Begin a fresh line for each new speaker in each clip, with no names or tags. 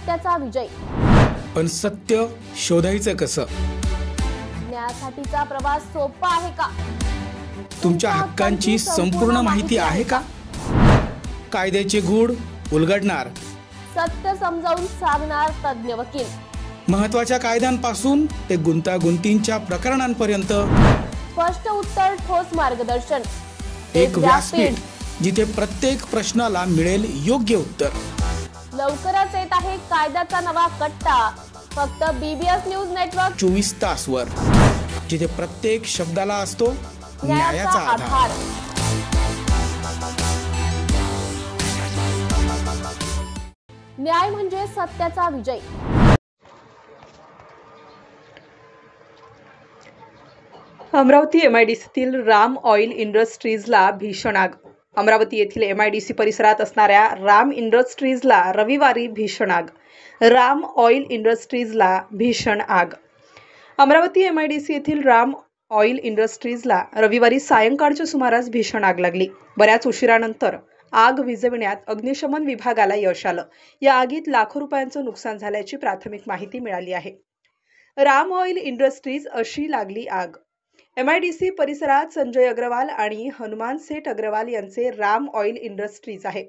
सत्याचा विजय।
पण सत्य शोधायचं कसं?
न्यायासाठीचा प्रवास सोपा आहे का?
तुमच्या हक्कांची संपूर्ण माहिती आहे का? कायद्याचे गूढ उलगडणार,
सत्य समजावून सांगणार तज्ञ वकील।
महत्त्वाच्या कायद्यांपासून ते गुंतागुंतींच्या प्रकरणांपर्यंत
स्पष्ट उत्तर, ठोस मार्गदर्शन।
एक व्यासपीठ जिथे प्रत्येक प्रश्नाला मिळेल योग्य उत्तर।
लवकरच येत आहे कायद्याचा नवा कट्टा, फक्त BBS न्यूज नेटवर्क
24 तासवर, जिथे प्रत्येक शब्दाला असतो न्यायाचा आधार।
न्याय म्हणजे सत्याचा विजय।
अमरावती MIDCतील राम ऑइल इंडस्ट्रीजला भीषण आग। अमरावती येथील MIDC परिसरात असणाऱ्या राम इंडस्ट्रीजला रविवारी भीषण आग। राम ऑइल इंडस्ट्रीजला भीषण आग। अमरावती MIDC येथील राम ऑइल इंडस्ट्रीजला रविवारी सायंकाळच्या सुमारास भीषण आग लागली। बऱ्याच उशिरानंतर आग विझविण्यात अग्निशमन विभागाला यश आलं। या आगीत लाखो रुपयांचं नुकसान झाल्याची प्राथमिक माहिती मिळाली आहे। राम ऑइल इंडस्ट्रीज अशी लागली आग। MIDC परिसरात संजय अग्रवाल आणि हनुमान सेठ अग्रवाल यांचे राम ऑइल इंडस्ट्रीज आहे।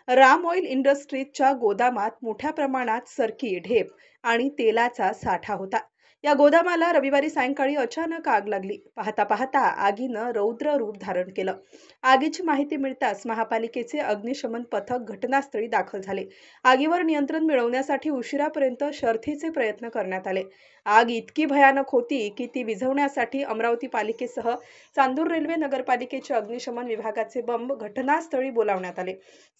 राम ऑइल इंडस्ट्रीजच्या गोदामात मोठ्या प्रमाणात सरकी, ढेप आणि तेलाचा साठा होता। या गोदामाला रविवारी सायंकाळी अचानक आग लागली। पाहता पाहता आगीनं रौद्र रूप धारण केलं। आगीची माहिती मिळताच महापालिकेचे अग्निशमन पथक घटनास्थळी दाखल झाले। आगीवर नियंत्रण मिळवण्यासाठी उशिरापर्यंत शर्थीचे प्रयत्न करण्यात आले। आग इतकी भयानक होती की ती विझवण्यासाठी अमरावती पालिकेसह चांदूर रेल्वे नगरपालिकेच्या अग्निशमन विभागाचे बंब घटनास्थळी बोलावण्यात आले।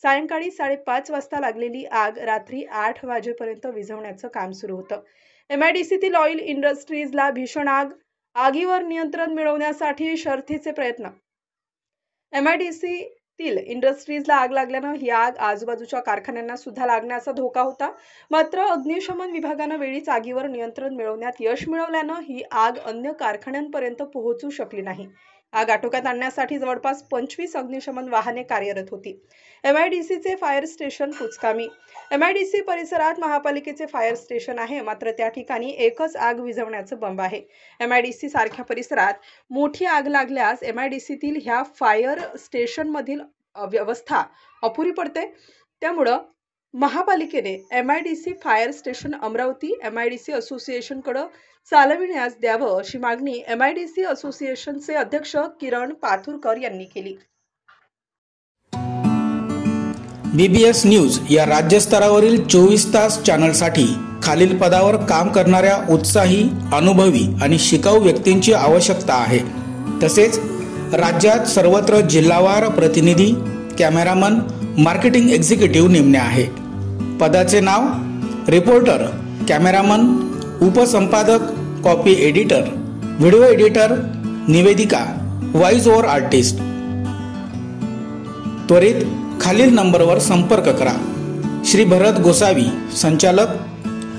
सायंकाळी 5:30 वाजता लागलेली आग रात्री 8 वाजेपर्यंत विझवण्याचं काम सुरू होतं। MIDCतील ऑइल इंडस्ट्रीजला भीषण आग, आगीवर नियंत्रण मिळवण्यासाठी शर्थीचे प्रयत्न। MIDCतील इंडस्ट्रीजला आग लागल्यानं ही आग आजूबाजूच्या कारखान्यांना सुद्धा लागण्याचा धोका होता। मात्र अग्निशमन विभागानं वेळीच आगीवर नियंत्रण मिळवण्यात यश मिळवल्यानं ही आग अन्य कारखान्यांपर्यंत पोहोचू शकली नाही। आग आटोक्यात आणण्यासाठी जवळपास 25 अग्निशमन वाहने कार्यरत होती। MIDCचे फायर स्टेशन कुचकामी। MIDC परिसरात महापालिकेचे फायर स्टेशन आहे, मात्र त्या ठिकाणी एकच आग विझवण्याचं बंब आहे। MIDC सारख्या परिसरात मोठी आग लागल्यास MIDCतील ह्या फायर स्टेशनमधील व्यवस्था अपुरी पडते। त्यामुळे महापालिकेने MIDC fire station Amravati MIDC असोसिएशनकडे चालविण्यास द्यावं अशी मागणी MIDC असोसिएशनचे अध्यक्ष किरण पाथुरकर यांनी केली।
BBS न्यूज या राज्यस्तरावरील 24 तास चॅनलसाठी खालील पदावर काम करणाऱ्या उत्साही, अनुभवी आणि शिकाऊ व्यक्तींची आवश्यकता आहे। तसेच राज्यात सर्वत्र जिल्हावार प्रतिनिधी, कॅमेरामन, मार्केटिंग एक्झिक्युटिव्ह नेमणे आहे। पदाचे नाव: रिपोर्टर, कॅमेरामन, उपसंपादक, कॉपी एडिटर, व्हिडिओ एडिटर, निवेदिका, व्हॉइस ओव्हर आर्टिस्ट। त्वरित खालील नंबरवर संपर्क करा। श्री भरत गोसावी, संचालक,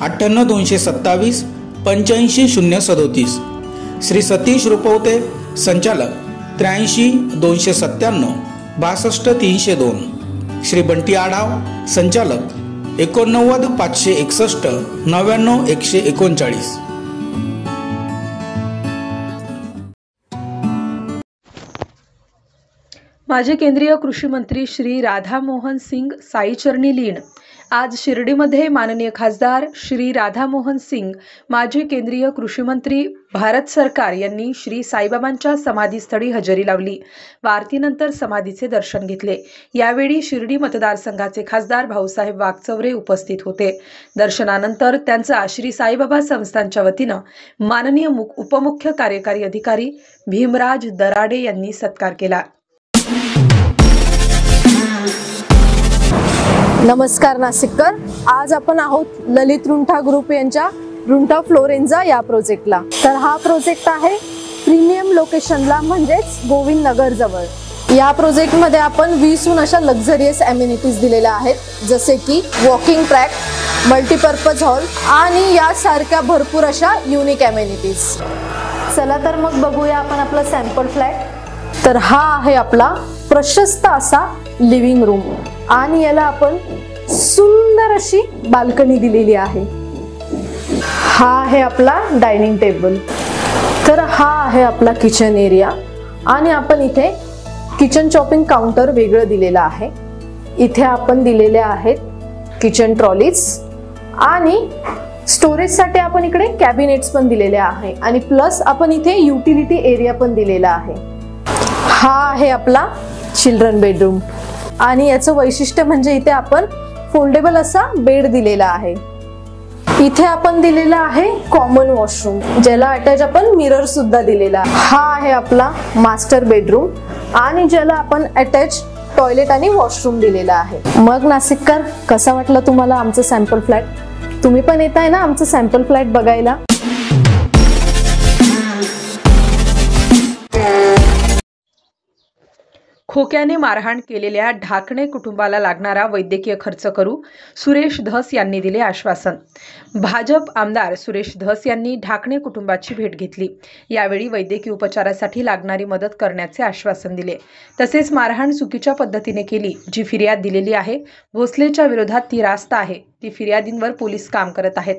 98 227 85 037। श्री सतीश रुपवते, संचालक, 83 297 62 302। श्री बंटी आढाव, संचालक, 89 561 99 139।
माजी केंद्रीय कृषी मंत्री श्री राधामोहन सिंग साईचरणी लीन। आज शिर्डीमध्ये माननीय खासदार श्री राधामोहन सिंग, माजी केंद्रीय कृषी मंत्री, भारत सरकार यांनी श्री साईबाबांच्या समाधीस्थळी हजेरी लावली व आरतीनंतर समाधीचे दर्शन घेतले। यावेळी शिर्डी मतदारसंघाचे खासदार भाऊसाहेब वागचौरे उपस्थित होते। दर्शनानंतर त्यांचा श्री साईबाबा संस्थानच्या वतीनं माननीय उपमुख्य कार्यकारी अधिकारी भीमराज दराडे यांनी सत्कार केला।
नमस्कार नाशिककर, आज आपण आहोत ललित रुंठा ग्रुप यांच्या रुंठा फ्लोरेंजा या प्रोजेक्टला। तर हा प्रोजेक्ट आहे प्रीमियम लोकेशनला, म्हणजेच गोविंद नगर जवळ। या प्रोजेक्ट मध्ये आपण 20हून अशा लक्झरियस अमेनिटीज दिलेल्या आहेत, जसे की वॉकिंग ट्रॅक, मल्टीपर्पज हॉल आणि यासारख्या भरपूर अशा युनिक अमेनिटीज। चला तर मग बघूया आपण आपला सॅम्पल फ्लॅट। तर हा आहे आपला प्रशस्त असा लिव्हिंग रूम आणि याला आपण सुंदर सुंदर अशी बाल्कनी दिलेली आहे. हा आहे आपला डायनिंग टेबल. तर हा आहे आपला किचन एरिया आणि आपण इथे किचन चॉपिंग काउंटर वेगळं दिलेलं आहे. इथे आपण दिलेले आहेत किचन ट्रॉलीज आणि स्टोरेजसाठी आपण इकडे कॅबिनेट्स पण दिलेले आहे आणि प्लस आपण इथे युटिलिटी एरिया पण दिलेला आहे. हा आहे आपला चिल्ड्रन बेडरूम आणि याचं वैशिष्ट्य म्हणजे इथे आपण फोल्डेबल असा बेड दिलेला आहे. इथे आपण दिलेला आहे कॉमन वॉशरूम, ज्याला अटॅच आपण मिरर सुद्धा दिलेला आहे. हा आहे आपला मास्टर बेडरूम आणि ज्याला आपण अटॅच टॉयलेट आणि वॉशरूम दिलेला आहे. मग नाशिककर, कसा वाटला तुम्हाला आमचं सॅम्पल फ्लॅट? तुम्ही पण येताय ना आमचं सॅम्पल फ्लॅट बघायला?
खोक्याने मारहाण केलेल्या ढाकणे कुटुंबाला लागणारा वैद्यकीय खर्च करू, सुरेश धस यांनी दिले आश्वासन. भाजप आमदार सुरेश धस यांनी ढाकणे कुटुंबाची भेट घेतली. यावेळी वैद्यकीय उपचारासाठी लागणारी मदत करण्याचे आश्वासन दिले. तसेच मारहाण चुकीच्या पद्धतीने केली, जी फिर्याद दिलेली आहे, भोसलेच्या विरोधात ती रास्त आहे, ती फिर्यादींवर पोलीस काम करत आहेत,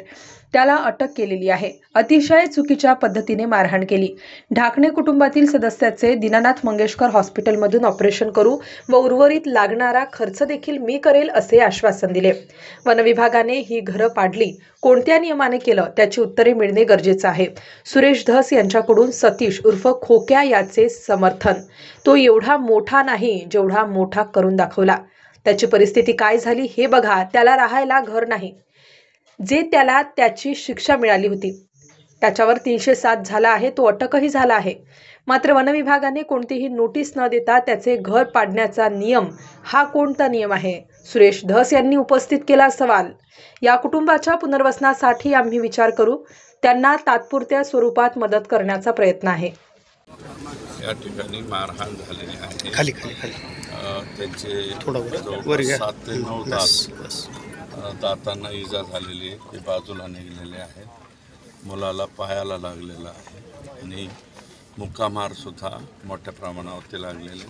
त्याला अटक केलेली आहे, अतिशय चुकीच्या पद्धतीने मारहाण केली, ढाकणे कुटुंबातील सदस्याचे दीनानाथ मंगेशकर हॉस्पिटलमधून ऑपरेशन करू व उर्वरित लागणारा खर्च देखील मी करेल असे आश्वासन दिले. वनविभागाने ही घरं पाडली, कोणत्या नियमाने केलं त्याची उत्तरे मिळणे गरजेचं आहे. सुरेश धस यांच्याकडून सतीश उर्फ खोक्या याचे समर्थन. तो एवढा मोठा नाही जेवढा मोठा करून दाखवला. त्याची परिस्थिती काय झाली हे बघा. त्याला राहायला घर नाही, जे त्याला त्याची शिक्षा मिळाली होती. त्याच्यावर 307 झाला आहे, तो अटकही झाला आहे. मात्र वनविभागाने कोणतीही नोटीस न देता त्याचे घर पाडण्याचा नियम हा कोणता नियम आहे? सुरेश धस यांनी उपस्थित केला सवाल. या कुटुंबाच्या पुनर्वसनासाठी आम्ही विचार करू. त्यांना तात्पुरत्या स्वरूपात मदत करण्याचा प्रयत्न आहे.
या ठिकाणी मारहाण झालेली आहे.
खाली खाली खाली
त्यांचे
वर घ्या.
7 ते 9 दातांना इजा झालेली आहे, ते बाजूला निघलेले आहेत. मुलाला पायाला लागलेला आहे आणि मुक्कामारसुद्धा मोठ्या प्रमाणावरती लागलेले.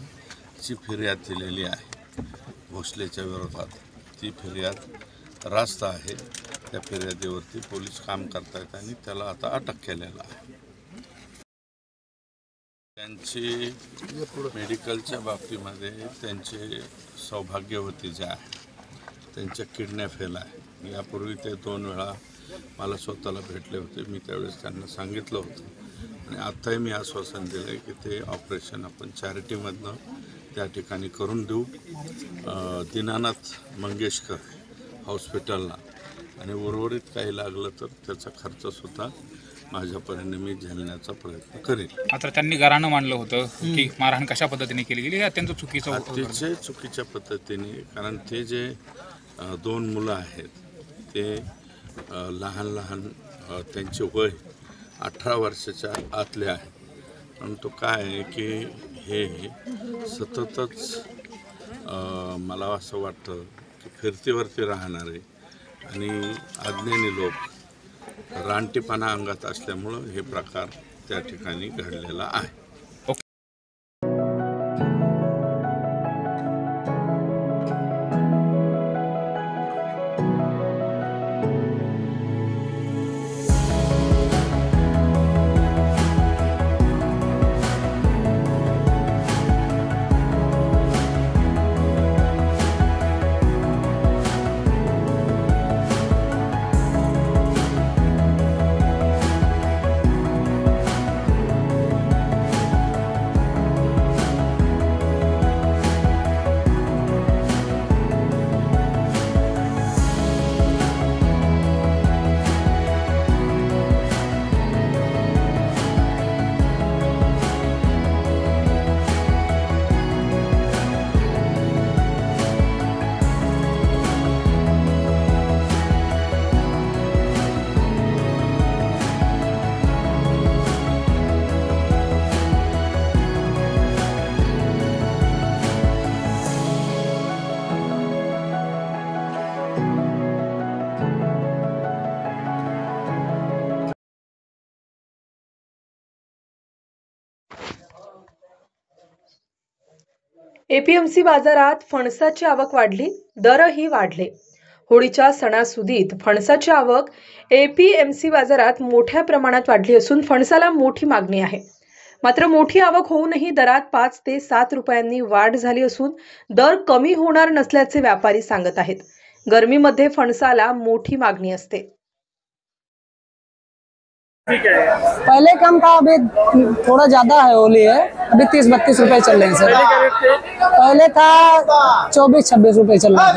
ची फिर्याद दिलेली आहे भोसलेच्या विरोधात. ती फिर्याद रास्त आहे. त्या फिर्यादीवरती पोलीस काम करतायत आणि त्याला आता अटक केलेला आहे. त्यांची मेडिकलच्या बाबतीमध्ये त्यांचे सौभाग्यवती जे आहे त्यांच्या किडन्या फेल आहे. यापूर्वी ते 2 वेळा मला स्वतःला भेटले होते. मी त्यावेळेस त्यांना सांगितलं होतं आणि आत्ताही मी आश्वासन दिलं आहे की ते ऑपरेशन आपण चॅरिटीमधनं त्या ठिकाणी करून देऊ, दीनानाथ मंगेशकर हॉस्पिटलला, आणि उर्वरित काही लागलं तर त्याचा खर्चसुद्धा माझ्यापर्यंत मी झेलण्याचा प्रयत्न करेन.
मात्र त्यांनी गाऱ्हाणं मांडलं होतं की मारहाण कशा पद्धतीने केली गेली, अत्यंत चुकीचं होतं.
अतिशय चुकीच्या पद्धतीने, कारण ते जे 2 मुलं आहेत ते लहान लहान, त्यांचे वय 18 वर्षाच्या आतले आहे. परंतु काय आहे की हे सततच मला असं वाटतं की फिरतीवरती राहणारे आणि अज्ञानी लोक, रानटीपणा अंगात असल्यामुळं हे प्रकार त्या ठिकाणी घडलेला आहे.
एपीएमसी बाजारात फणसाची आवक वाढली, दरही वाढले. होळीच्या सणासुदीत फणसाची आवक APMC बाजारात मोठ्या प्रमाणात वाढली असून फणसाला मोठी मागणी आहे. मात्र मोठी आवक होऊनही दरात 5 ते 7 रुपयांनी वाढ झाली असून दर कमी होणार नसल्याचे व्यापारी सांगत आहेत. गरमीमध्ये फणसाला मोठी मागणी असते.
पहले कम था, अभी थोड़ा ज्यादा है. होली है, अभी 30-32 रुपए चल रहे हैं सर. पहले था 24-26 रुपए चल रहा है.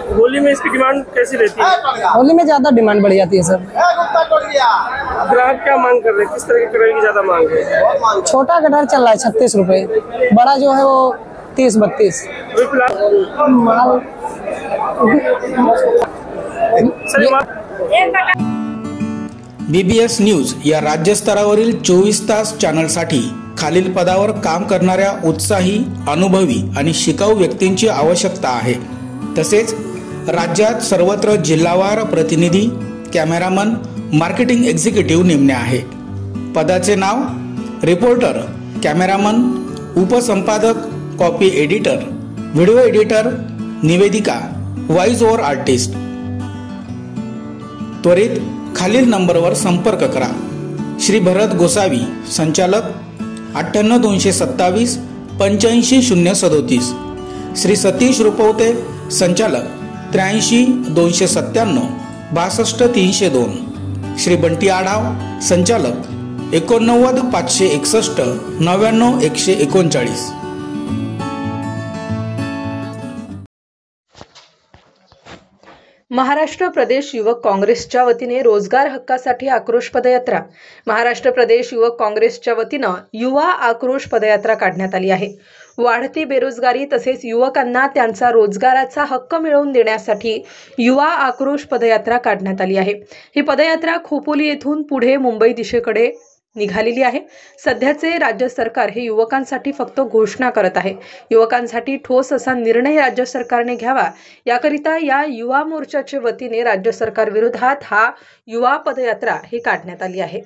होली में इसकी डिमांड कैसी रहती है?
होली में ज्यादा डिमांड बढ़ जाती है सर.
ग्राहक क्या मांग कर रहे हैं? किस तरह के कटहल की ज्यादा मांग है?
छोटा कटहल चल रहा है 36 रुपए, बड़ा जो है वो 30-32.
BBS न्यूज या राज्यस्तरावरील 24 तास चॅनलसाठी खालील पदावर काम करणाऱ्या उत्साही, अनुभवी आणि शिकाऊ व्यक्तींची आवश्यकता आहे. तसेच राज्यात सर्वत्र जिल्हावार प्रतिनिधी, कॅमेरामन, मार्केटिंग एक्झिक्युटिव्ह नेमणे आहे. पदाचे नाव: रिपोर्टर, कॅमेरामन, उपसंपादक, कॉपी एडिटर, व्हिडिओ एडिटर, निवेदिका, व्हॉइस ओव्हर आर्टिस्ट. त्वरित खालील नंबरवर संपर्क करा. श्री भरत गोसावी, संचालक, 98-227 85-037. श्री सतीश रुपवते, संचालक, 83-297 62-302. श्री बंटी आढाव, संचालक, 89-561 99-139.
महाराष्ट्र प्रदेश युवक काँग्रेसच्या वतीने रोजगार हक्कासाठी आक्रोश पदयात्रा. महाराष्ट्र प्रदेश युवक काँग्रेसच्या वतीनं युवा आक्रोश पदयात्रा काढण्यात आली आहे. वाढती बेरोजगारी तसेच युवकांना त्यांचा रोजगाराचा हक्क मिळवून देण्यासाठी युवा आक्रोश पदयात्रा काढण्यात आली आहे. ही पदयात्रा खोपोली येथून पुढे मुंबई दिशेकडे निघालेली आहे. सध्याचे राज्य सरकार हे युवकांसाठी फक्त घोषणा करत आहे. युवकांसाठी ठोस असा निर्णय राज्य सरकारने घ्यावा, याकरिता या युवा मोर्चाच्या वतीने राज्य सरकार विरोधात हा युवा पदयात्रा ही काढण्यात आली आहे.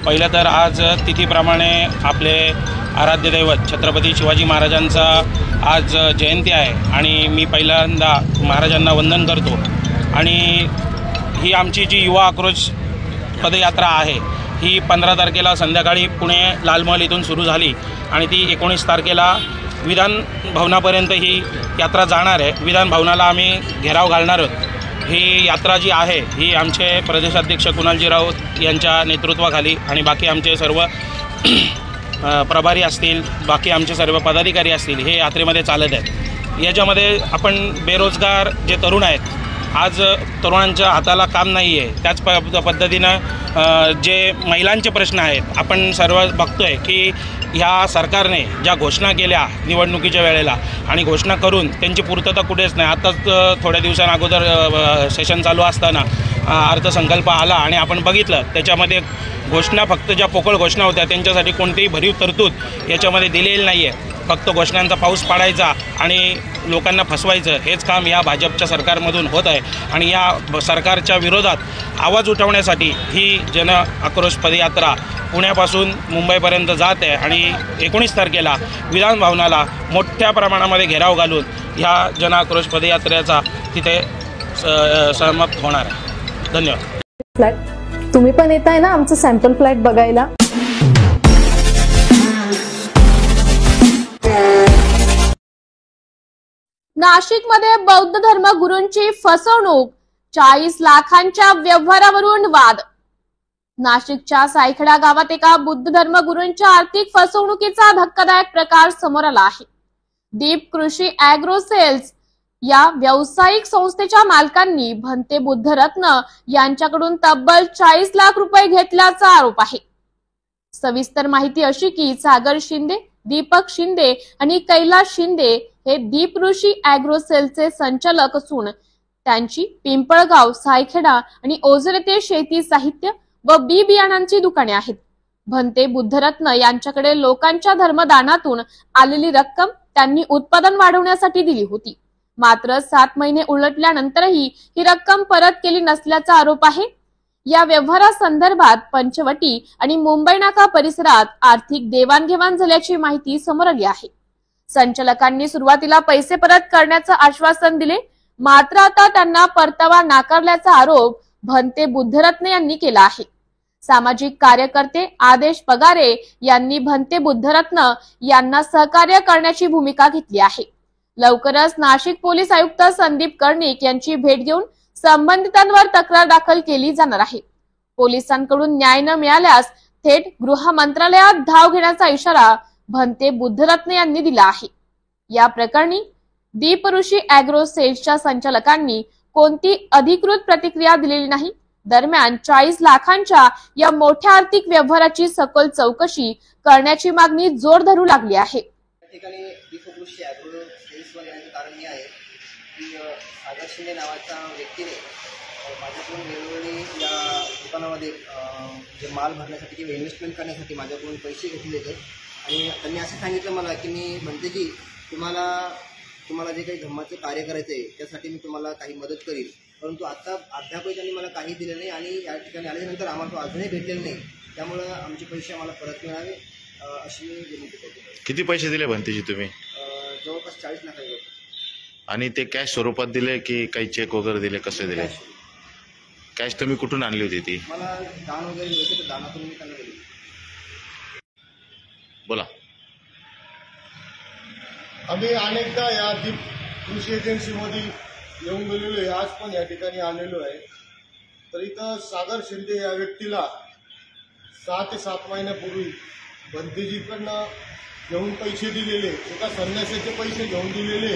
पहिलं तर आज तिथीप्रमाणे आपले आराध्य दैवत छत्रपती शिवाजी महाराजांचा आज जयंती आहे आणि मी पहिल्यांदा महाराजांना वंदन करतो. आणि ही आमची जी युवा आक्रोश पदयात्रा आहे ही 15 तारखेला संध्याकाळी पुणे लालमहल इथून सुरू झाली आणि ती 19 तारखेला विधान भवनापर्यंत ही यात्रा जाणार आहे. विधान भवनाला आम्ही घेराव घालणार आहोत. ही यात्रा जी आहे ही आमचे प्रदेशाध्यक्ष कुणालजी राऊत यांच्या नेतृत्वाखाली आणि बाकी आमचे सर्व प्रभारी असतील, बाकी आमचे सर्व पदाधिकारी असतील, हे यात्रेमध्ये चालत आहेत. याच्यामध्ये आपण बेरोजगार जे तरुण आहेत, आज तरुणांच्या हाताला काम नाही आहे, त्याच पद्धतीनं जे महिलांचे प्रश्न आहेत आपण सर्व बघतो आहे की ह्या सरकारने ज्या घोषणा केल्या निवडणुकीच्या वेळेला आणि घोषणा करून त्यांची पूर्तता कुठेच नाही. आत्ताच थोड्या दिवसांअगोदर सेशन चालू असताना अर्थसंकल्प आला आणि आपण बघितलं त्याच्यामध्ये घोषणा फक्त ज्या पोकळ घोषणा होत्या त्यांच्यासाठी कोणतीही भरीव तरतूद याच्यामध्ये दिलेली नाही आहे. फक्त घोषणांचा पाऊस पाडायचा आणि लोकांना फसवायचं हेच काम या भाजपच्या सरकारमधून होत आहे. आणि या सरकारच्या विरोधात आवाज उठवण्यासाठी ही जन आक्रोश पदयात्रा पुण्यापासून मुंबईपर्यंत जात आहे आणि 19 तारखेला विधान भवनाला मोठ्या प्रमाणामध्ये घेराव घालून ह्या जन आक्रोश पदयात्रेचा तिथे समाप्त होणार आहे. धन्यवाद.
फ्लॅट तुम्ही पण येत आहे ना आमचं सॅम्पल फ्लॅट बघायला?
नाशिकमध्ये बौद्ध धर्मगुरूंची फसवणूक, 40 लाखांच्या व्यवहारावरून वाद. नाशिकच्या सायखेडा गावात एका बुद्ध धर्मगुरूंच्या आर्थिक फसवणुकीचा धक्कादायक प्रकार समोर आला आहे. दीप कृषी ॲग्रो सेल्स या व्यावसायिक संस्थेच्या मालकांनी भंते बुद्धरत्न यांच्याकडून तब्बल 40 लाख रुपये घेतल्याचा आरोप आहे. सविस्तर माहिती अशी की सागर शिंदे, दीपक शिंदे आणि कैलास शिंदे हे दीप ऋषी ॲग्रो सेलचे संचालक असून त्यांची पिंपळगाव, सायखेडा आणि ओझर येथे शेती साहित्य व बी बियाणांची दुकाने आहेत. भंते बुद्धरत्न यांच्याकडे लोकांच्या धर्मदानातून आलेली रक्कम त्यांनी उत्पादन वाढवण्यासाठी दिली होती. मात्र 7 महिने उलटल्यानंतरही ही रक्कम परत केली नसल्याचा आरोप आहे. या व्यवहारासंदर्भात पंचवटी आणि मुंबई नाका परिसरात आर्थिक देवाणघेवाण झाल्याची माहिती समोर आली आहे. संचालकांनी सुरुवातीला पैसे परत करण्याचं आश्वासन दिले, मात्र आता त्यांना परतावा नाकारल्याचा आरोप भंते बुद्धरत्न यांनी केला आहे. सामाजिक कार्यकर्ते आदेश पगारे यांनी भंते बुद्धरत्न यांना सहकार्य करण्याची भूमिका घेतली आहे. लवकरच नाशिक पोलीस आयुक्त संदीप कर्णिक यांची भेट घेऊन संबंधितांवर तक्रार दाखल केली जाणार आहे. पोलिसांकडून न्याय न मिळाल्यास थेट गृह मंत्रालयात धाव घेण्याचा इशारा भंते बुद्धरत्न यांनी दिला आहे. या प्रकरणी दीप ऋषी अॅग्रो सेल्सच्या संचालकांनी कोणती अधिकृत प्रतिक्रिया दिलेली नाही. दरम्यान 40 लाखांच्या या मोठ्या आर्थिक व्यवहाराची सखोल चौकशी करण्याची मागणी जोर धरू लागली आहे.
कारण हे आहे की सागर शिंदे नावाच्या व्यक्तीने माझ्याकडून वेळोवेळी या दुकानामध्ये जे माल भरण्यासाठी किंवा इन्व्हेस्टमेंट करण्यासाठी माझ्याकडून पैसे घेतले होते आणि त्यांनी असं सांगितलं मला की मी म्हणतेजी तुम्हाला जे काही धम्माचं कार्य करायचं आहे त्यासाठी मी तुम्हाला काही मदत करीन, परंतु आता अद्यापही त्यांनी मला काही दिलं नाही आणि या ठिकाणी आल्यानंतर आम्हाला तो अजूनही भेटलेला नाही. त्यामुळं आमचे पैसे आम्हाला परत मिळावे अशी मी विनंती करतो.
किती पैसे दिले भंतेजी तुम्ही?
जवळपास 40 लाख.
आणि ते कॅश स्वरूपात दिले की काही चेक वगैरे दिले, कसे दिले? कॅश तुम्ही कुठून आणली होती ती?
मला दान वगैरे मिळते, दानातून मी त्यांना दिली.
बोला.
आम्ही अनेकदा या दीप कृषी एजन्सीमध्ये येऊन गेलेलो आहे, आज पण या ठिकाणी आलेलो आहे. तर इथं सागर शिंदे या व्यक्तीला 6 ते 7 महिन्यापूर्वी भंतेजीकडनं घेऊन पैसे दिलेले, एका संन्यासाचे पैसे घेऊन दिलेले.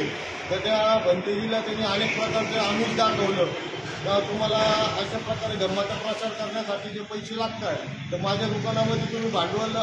तर त्या भंतेजीला त्यांनी अनेक प्रकारचे आमिष दाखवलं का तुम्हाला अशा प्रकारे धर्माचा प्रचार करण्यासाठी जे पैसे लागतात तर माझ्या दुकानामध्ये तुम्ही भांडवल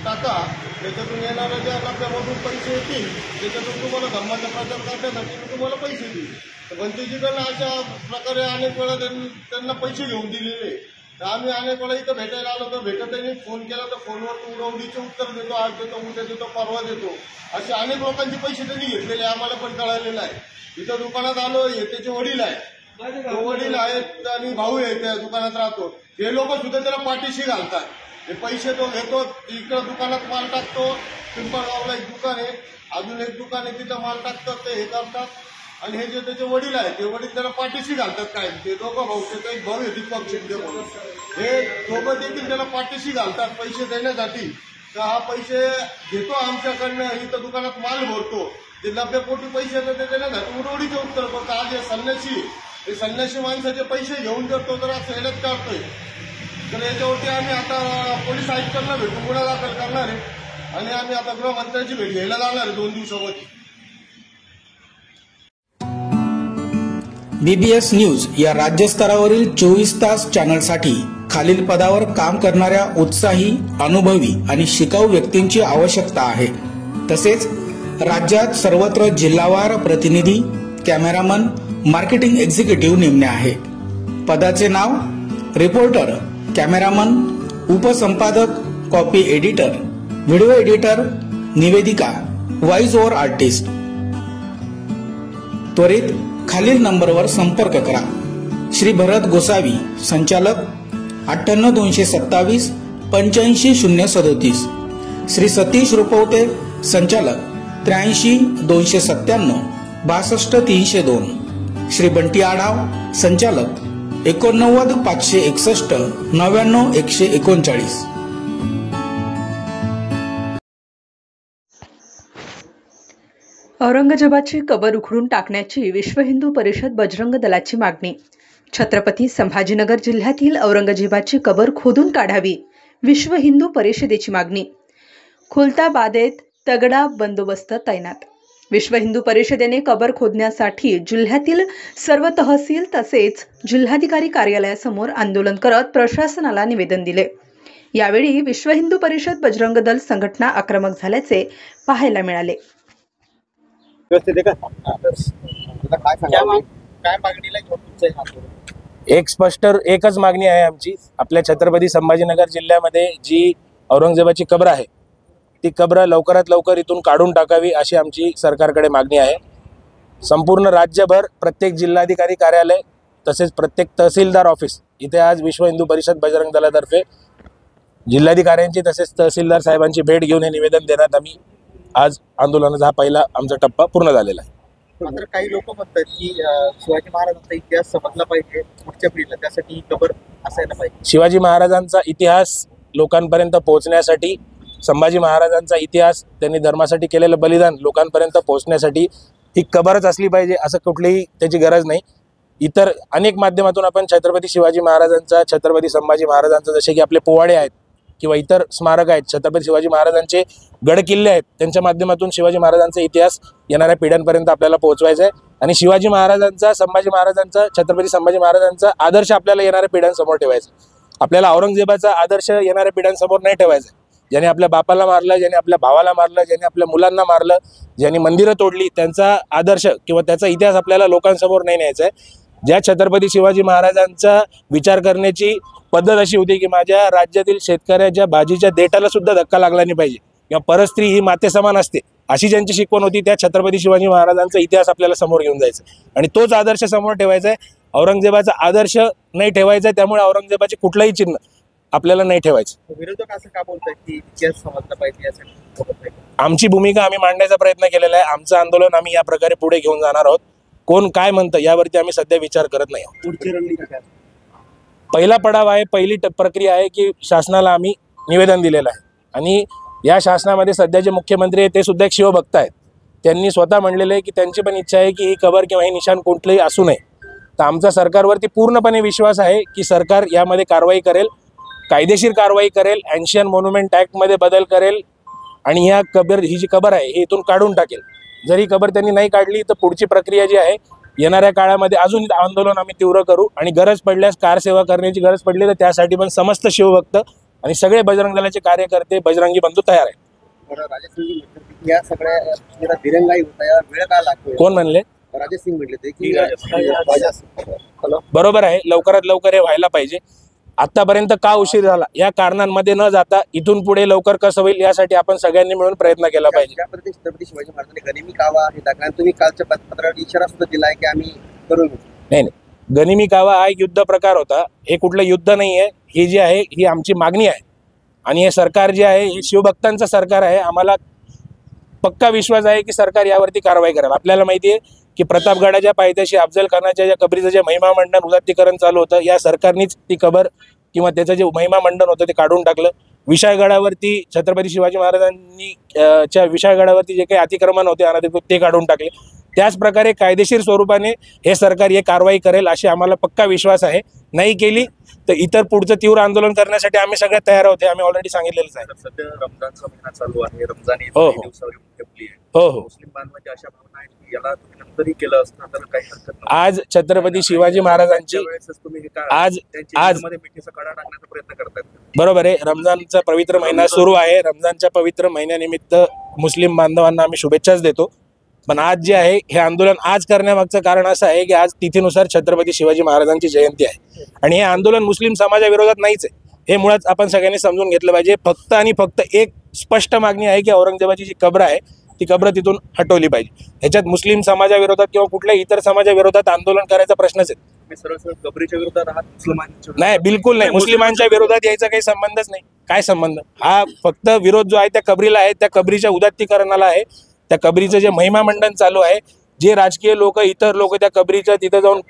टाका, त्याच्यातून येणाऱ्या ज्या नफ्यामधून पैसे येतील त्याच्यातून तुम्हाला धर्माचा प्रचार करण्यासाठी मी तुम्हाला पैसे देईल. तर भंतेजीकडनं अशा प्रकारे अनेक वेळा त्यांना पैसे घेऊन दिलेले. तर आम्ही अनेक वेळा इथं भेटायला आलो तर भेटताना फोन केला तर फोनवर उडवडीचे उत्तर देतो, आज देतो, उद्या देतो, परवा देतो, असे अनेक लोकांचे पैसे त्यांनी घेतलेले आम्हाला पण कळालेलं आहे. इथं दुकानात आलो, त्याचे वडील आहेत, तो वडील आहेत आणि भाऊ आहे त्या दुकानात राहतो, हे लोक सुद्धा त्याला पाठीशी घालतात. हे पैसे तो घेतो, इकडं दुकानात माल टाकतो, पिंपळगावला एक दुकान आहे, अजून एक दुकान आहे, तिथं माल टाकतात, ते हे करतात. आणि हे जे त्याचे वडील आहेत ते वडील त्याला पाठीशी घालतात. काय ते दोघं भाऊ, त्याचा एक भाऊ आहे दीपक शिंदे म्हणून, हे दोघं देखील त्याला पाठीशी घालतात पैसे देण्यासाठी. तर हा पैसे घेतो आमच्याकडनं, इथं दुकानात माल भरतो, ते 90 कोटी पैसे येतात ते देण्यासाठी उडवडीचे उत्तर करतो. आज हे संन्यासी माणसाचे पैसे घेऊन करतो तर आज हेडत काढतोय. तर याच्यावरती आम्ही आता पोलीस आयुक्तांना भेटून गुन्हा दाखल करणार आहे आणि आम्ही आता गृहमंत्र्यांची भेट घ्यायला जाणार आहे 2 दिवसामध्ये.
BBS न्यूज या राज्यस्तरावरील 24 तास चॅनलसाठी खालील पदावर काम करणाऱ्या उत्साही, अनुभवी आणि शिकाऊ व्यक्तींची आवश्यकता आहे. तसेच राज्यात सर्वत्र जिल्हावार प्रतिनिधी, कॅमेरामन, मार्केटिंग एक्झिक्युटिव्ह नेमणे आहे. पदाचे नाव: रिपोर्टर, कॅमेरामन, उपसंपादक, कॉपी एडिटर, व्हिडिओ एडिटर, निवेदिका, व्हॉइस ओव्हर आर्टिस्ट. त्वरित खालील नंबरवर संपर्क करा. श्री भरत गोसावी, संचालक, 98 227 85 037. श्री सतीश रुपवते, संचालक, 83 297 62 302. श्री बंटी आढाव, संचालक, 89 561 99 139.
औरंगजेबाची कबर उखडून टाकण्याची विश्व हिंदू परिषद बजरंग दलाची मागणी. छत्रपती संभाजीनगर जिल्ह्यातील औरंगजेबाची कबर खोदून काढावी, विश्व हिंदू परिषदेची मागणी. खुलताबादेत तगडा बंदोबस्त तैनात. विश्व हिंदू परिषदेने कबर खोदण्यासाठी जिल्ह्यातील सर्व तहसील तसेच जिल्हाधिकारी कार्यालयासमोर आंदोलन करत प्रशासनाला निवेदन दिले. यावेळी विश्व हिंदू परिषद बजरंग दल संघटना आक्रमक झाल्याचे पाहायला मिळाले.
एकच मागणी आहे आमची. आपल्या छत्रपती संभाजीनगर जिल्ह्यामध्ये जी औरंगजेबाची कब्र आहे ती कब्र लवकरात लवकर इथून काढून टाकावी अशी आमची सरकारकडे मागणी आहे. संपूर्ण राज्यभर प्रत्येक जिल्हाधिकारी कार्यालय तसेच प्रत्येक तहसीलदार ऑफिस इथे आज विश्व हिंदू परिषद बजरंग दलातर्फे जिल्हाधिकाऱ्यांची तसेच तहसीलदार साहेबांची भेट घेऊन हे निवेदन देण्यात आम्ही आज आंदोलनाचा हा पहिला आमचा टप्पा पूर्ण झालेला आहे.
मात्र काही लोक म्हणतात की शिवाजी महाराजांचा इतिहास समजला पाहिजे पुढच्या पिढीला, त्यासाठी ही कबर असायला पाहिजे.
शिवाजी महाराजांचा इतिहास लोकांपर्यंत पोहोचण्यासाठी, संभाजी महाराजांचा इतिहास, त्यांनी धर्मासाठी केलेलं बलिदान लोकांपर्यंत पोहोचण्यासाठी ही कबरच असली पाहिजे असं कुठलीही त्याची गरज नाही. इतर अनेक माध्यमातून आपण छत्रपती शिवाजी महाराजांचा, छत्रपती संभाजी महाराजांचा, जसे की आपले पोवाडे आहेत किंवा इतर स्मारक आहेत, छत्रपती शिवाजी महाराजांचे गड किल्ले आहेत, त्यांच्या माध्यमातून शिवाजी महाराजांचा इतिहास येणाऱ्या पिढ्यांपर्यंत आपल्याला पोहोचवायचा आहे. आणि शिवाजी महाराजांचा, संभाजी महाराजांचा, छत्रपती संभाजी महाराजांचा आदर्श आपल्याला येणाऱ्या पिढ्यांसमोर ठेवायचा. आपल्याला औरंगजेबाचा आदर्श येणाऱ्या पिढ्यांसमोर नाही ठेवायचा. ज्यांनी आपल्या बापाला मारलं, ज्यांनी आपल्या भावाला मारलं, ज्यांनी आपल्या मुलांना मारलं, ज्यांनी मंदिरं तोडली, त्यांचा आदर्श किंवा त्याचा इतिहास आपल्याला लोकांसमोर नाही न्यायचा आहे. ज्या छत्रपती शिवाजी महाराजांचा विचार करण्याची पद्धत अशी होती की माझ्या राज्यातील शेतकऱ्याच्या भाजीच्या देठाला सुद्धा धक्का लागला नाही पाहिजे किंवा परस्त्री ही मातेसमान असते, अशी ज्यांची शिकवण होती, त्या छत्रपती शिवाजी महाराजांचा इतिहास आपल्याला समोर घेऊन जायचा आणि तोच आदर्श समोर ठेवायचा आहे. औरंगजेबाचा आदर्श नाही ठेवायचा आहे, त्यामुळे औरंगजेबाचे कुठलंही चिन्ह आपल्याला नाही ठेवायचं.
विरोधक असं का बोलतात की इतिहास समजला पाहिजे यासाठी?
आमची भूमिका आम्ही मांडण्याचा प्रयत्न केलेला आहे. आमचं आंदोलन आम्ही या प्रकारे पुढे घेऊन जाणार आहोत. कोण काय म्हणतं यावरती आम्ही सध्या विचार करत नाही आहोत.
पुढची रणनीती काय?
पहिला पडाव आहे, पहिली प्रक्रिया आहे की शासनाला आम्ही निवेदन दिलेलं आहे आणि या शासनामध्ये सध्या जे मुख्यमंत्री आहेत ते सुद्धा एक शिवभक्त आहेत. त्यांनी स्वतः म्हणलेलं आहे की त्यांची पण इच्छा आहे की ही कबर किंवा हे निशाण कोणतंही असू नये. तर आमचा सरकारवरती पूर्णपणे विश्वास आहे की सरकार यामध्ये कारवाई करेल, कायदेशीर कारवाई करेल, एन्शियन मॉन्युमेंट ॲक्टमध्ये बदल करेल आणि ह्या ही जी कबर आहे ही इथून काढून टाकेल. जर ही कबर त्यांनी नाही काढली तर पुढची प्रक्रिया जी आहे येणाऱ्या काळामध्ये अजून आंदोलन आम्ही तीव्र करू आणि गरज पडल्यास कारसेवा करण्याची गरज पडली तर त्यासाठी पण समस्त शिवभक्त आणि सगळे बजरंग दलाचे कार्यकर्ते, बजरंगी बंधू तयार आहेत.
या सगळ्या दिरंगाई होता या वेळ का लागतो?
कोण म्हणले?
राजेश सिंग म्हटले ते की
बरोबर आहे, लवकरात लवकर हे व्हायला पाहिजे. आतापर्यंत का उशीर झाला या कारणांमध्ये न जाता इथून पुढे लवकर कसं होईल यासाठी आपण सगळ्यांनी मिळून प्रयत्न केला पाहिजे.
छत्रपती शिवाजी महाराजांनी गनिमी कावा हे दाखला, तुम्ही कालच्या पत्रावर इशारा सुद्धा दिलाय की आम्ही करू.
नाही, गनिमी कावा हा एक युद्ध प्रकार होता, हे कुठलं युद्ध नाही आहे. ही जी आहे ही आमची मागणी आहे आणि हे सरकार जे आहे हे शिवभक्तांचं सरकार आहे. आम्हाला पक्का विश्वास आहे की सरकार यावरती कारवाई करेल. आपल्याला माहिती आहे की प्रतापगडाच्या पायथ्याशी अफजल खानाच्या ज्या कबरीचं जे महिमा मंडन उदात्तीकरण चालू होतं, या सरकारनेच ती कबर किंवा त्याचं जे महिमा मंडन होतं ते काढून टाकलं. विशाळगडावरती छत्रपती शिवाजी महाराजांनी च्या विशाळगडावरती जे काही अतिक्रमण होते अनधिकृत ते काढून टाकले. त्याच प्रकारे कायदेशीर स्वरूपाने हे सरकार हे कारवाई करेल अशी आम्हाला पक्का विश्वास आहे. नाही केली तर इतर पुढचं तीव्र आंदोलन करण्यासाठी आम्ही सगळे तयार होते. आम्ही ऑलरेडी सांगितलेलंच आहे.
सध्या रमजानचा महिना चालू आहे, रमजान
हो
मुस्लिम बांधवांची अशा भावना आहेत की याला तुम्ही नंतरही केलं असतं तर काही हरकत नाही.
आज छत्रपती शिवाजी महाराजांची आज
मिठीचा कडा टाकण्याचा प्रयत्न करतात.
बरोबर आहे, रमजानचा पवित्र महिना सुरू आहे. रमजानच्या पवित्र महिन्यानिमित्त मुस्लिम बांधवांना आम्ही शुभेच्छाच देतो. पण आज जे आहे हे आंदोलन आज करण्यामागचं कारण असं आहे की आज तिथीनुसार छत्रपती शिवाजी महाराजांची जयंती आहे आणि हे आंदोलन मुस्लिम समाजाविरोधात नाहीच आहे. हे मुळात आपण सगळ्यांनी समजून घेतलं पाहिजे. फक्त आणि फक्त एक स्पष्ट मागणी आहे की औरंगजेबाची जी कब्र आहे ती कब्र तिथून हटवली पाहिजे. ह्याच्यात मुस्लिम समाजाविरोधात किंवा कुठल्याही इतर समाजाविरोधात आंदोलन करायचा प्रश्नच आहे.
कबरीच्या विरोधात आहात?
नाही, बिलकुल नाही. मुस्लिमांच्या विरोधात यायचा काही संबंधच नाही. काय संबंध? हा फक्त विरोध जो आहे त्या कबरीला आहे, त्या कबरीच्या उदात्तीकरणाला आहे. त्या कबरीचं जे महिमा मंडन चालू आहे, जे राजकीय लोक, इतर लोक त्या कबरीच्या तिथं जाऊन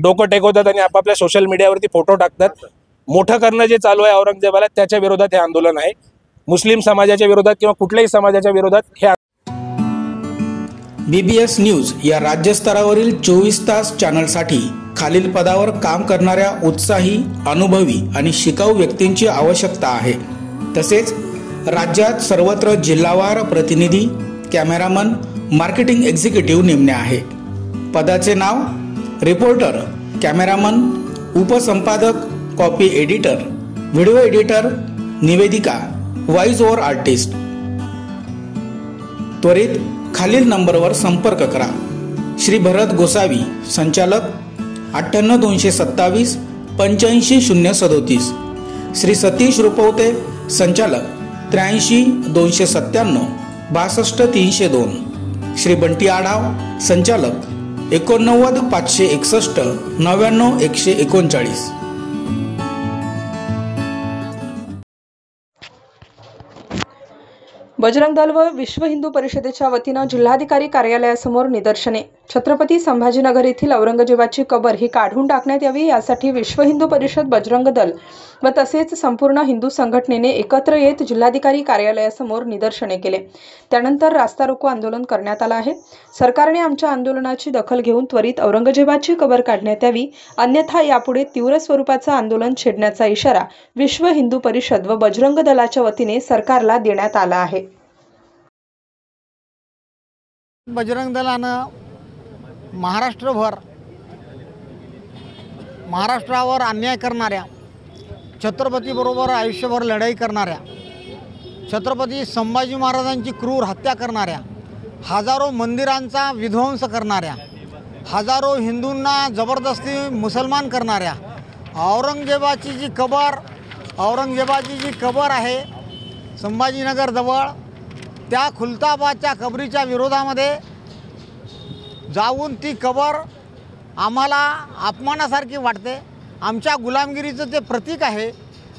डोकं टेकवतात आणि आपापल्या सोशल मीडियावरती फोटो टाकतात, मोठं करणं जे चालू आहे औरंगजेबाला, त्याच्या विरोधात हे आंदोलन आहे. मुस्लिम समाजाच्या विरोधात किंवा कुठल्याही समाजाच्या विरोधात हे.
BBS न्यूज या राज्यस्तरावरील 24 तास चॅनलसाठी खालील पदावर काम करणाऱ्या उत्साही, अनुभवी आणि शिकाऊ व्यक्तींची आवश्यकता आहे. तसेच राज्यात सर्वत्र जिल्हावार प्रतिनिधी, कॅमेरामन, मार्केटिंग एक्झिक्युटिव्ह नेमणे आहे. पदाचे नाव: रिपोर्टर, कॅमेरामन, उपसंपादक, कॉपी एडिटर, व्हिडिओ एडिटर, निवेदिका, व्हॉइस ओव्हर आर्टिस्ट. त्वरित खालील नंबरवर संपर्क करा. श्री भरत गोसावी, संचालक, 98 227 85 037. श्री सतीश रुपवते संचालक 83 297 62 302, श्री बंटी आढाव संचालक 89 561 99 139.
बजरंग दल व विश्व हिंदू परिषदेच्या वतीनं जिल्हाधिकारी कार्यालयासमोर निदर्शने. छत्रपती संभाजीनगर येथील औरंगजेबाची कबर ही काढून टाकण्यात यावी यासाठी विश्व हिंदू परिषद, बजरंग दल व तसेच संपूर्ण हिंदू संघटनेने एकत्र येत जिल्हाधिकारी कार्यालयासमोर निदर्शने केले. त्यानंतर रास्ता रोको आंदोलन करण्यात आलं आहे. सरकारने आमच्या आंदोलनाची दखल घेऊन त्वरित औरंगजेबाची कबर काढण्यात यावी, अन्यथा यापुढे तीव्र स्वरूपाचं आंदोलन छेडण्याचा इशारा विश्व हिंदू परिषद व बजरंग दलाच्या वतीने सरकारला देण्यात आला आहे.
बजरंग दलानं महाराष्ट्रावर अन्याय करणाऱ्या, छत्रपतीबरोबर आयुष्यभर लढाई करणाऱ्या, छत्रपती संभाजी महाराजांची क्रूर हत्या करणाऱ्या, हजारो मंदिरांचा विध्वंस करणाऱ्या, हजारो हिंदूंना जबरदस्ती मुसलमान करणाऱ्या औरंगजेबाची जी कबर आहे संभाजीनगरजवळ, त्या खुलताबादच्या कबरीच्या विरोधामध्ये जाऊन ती कबर आम्हाला अपमानासारखी वाटते. आमच्या गुलामगिरीचं ते प्रतीक आहे.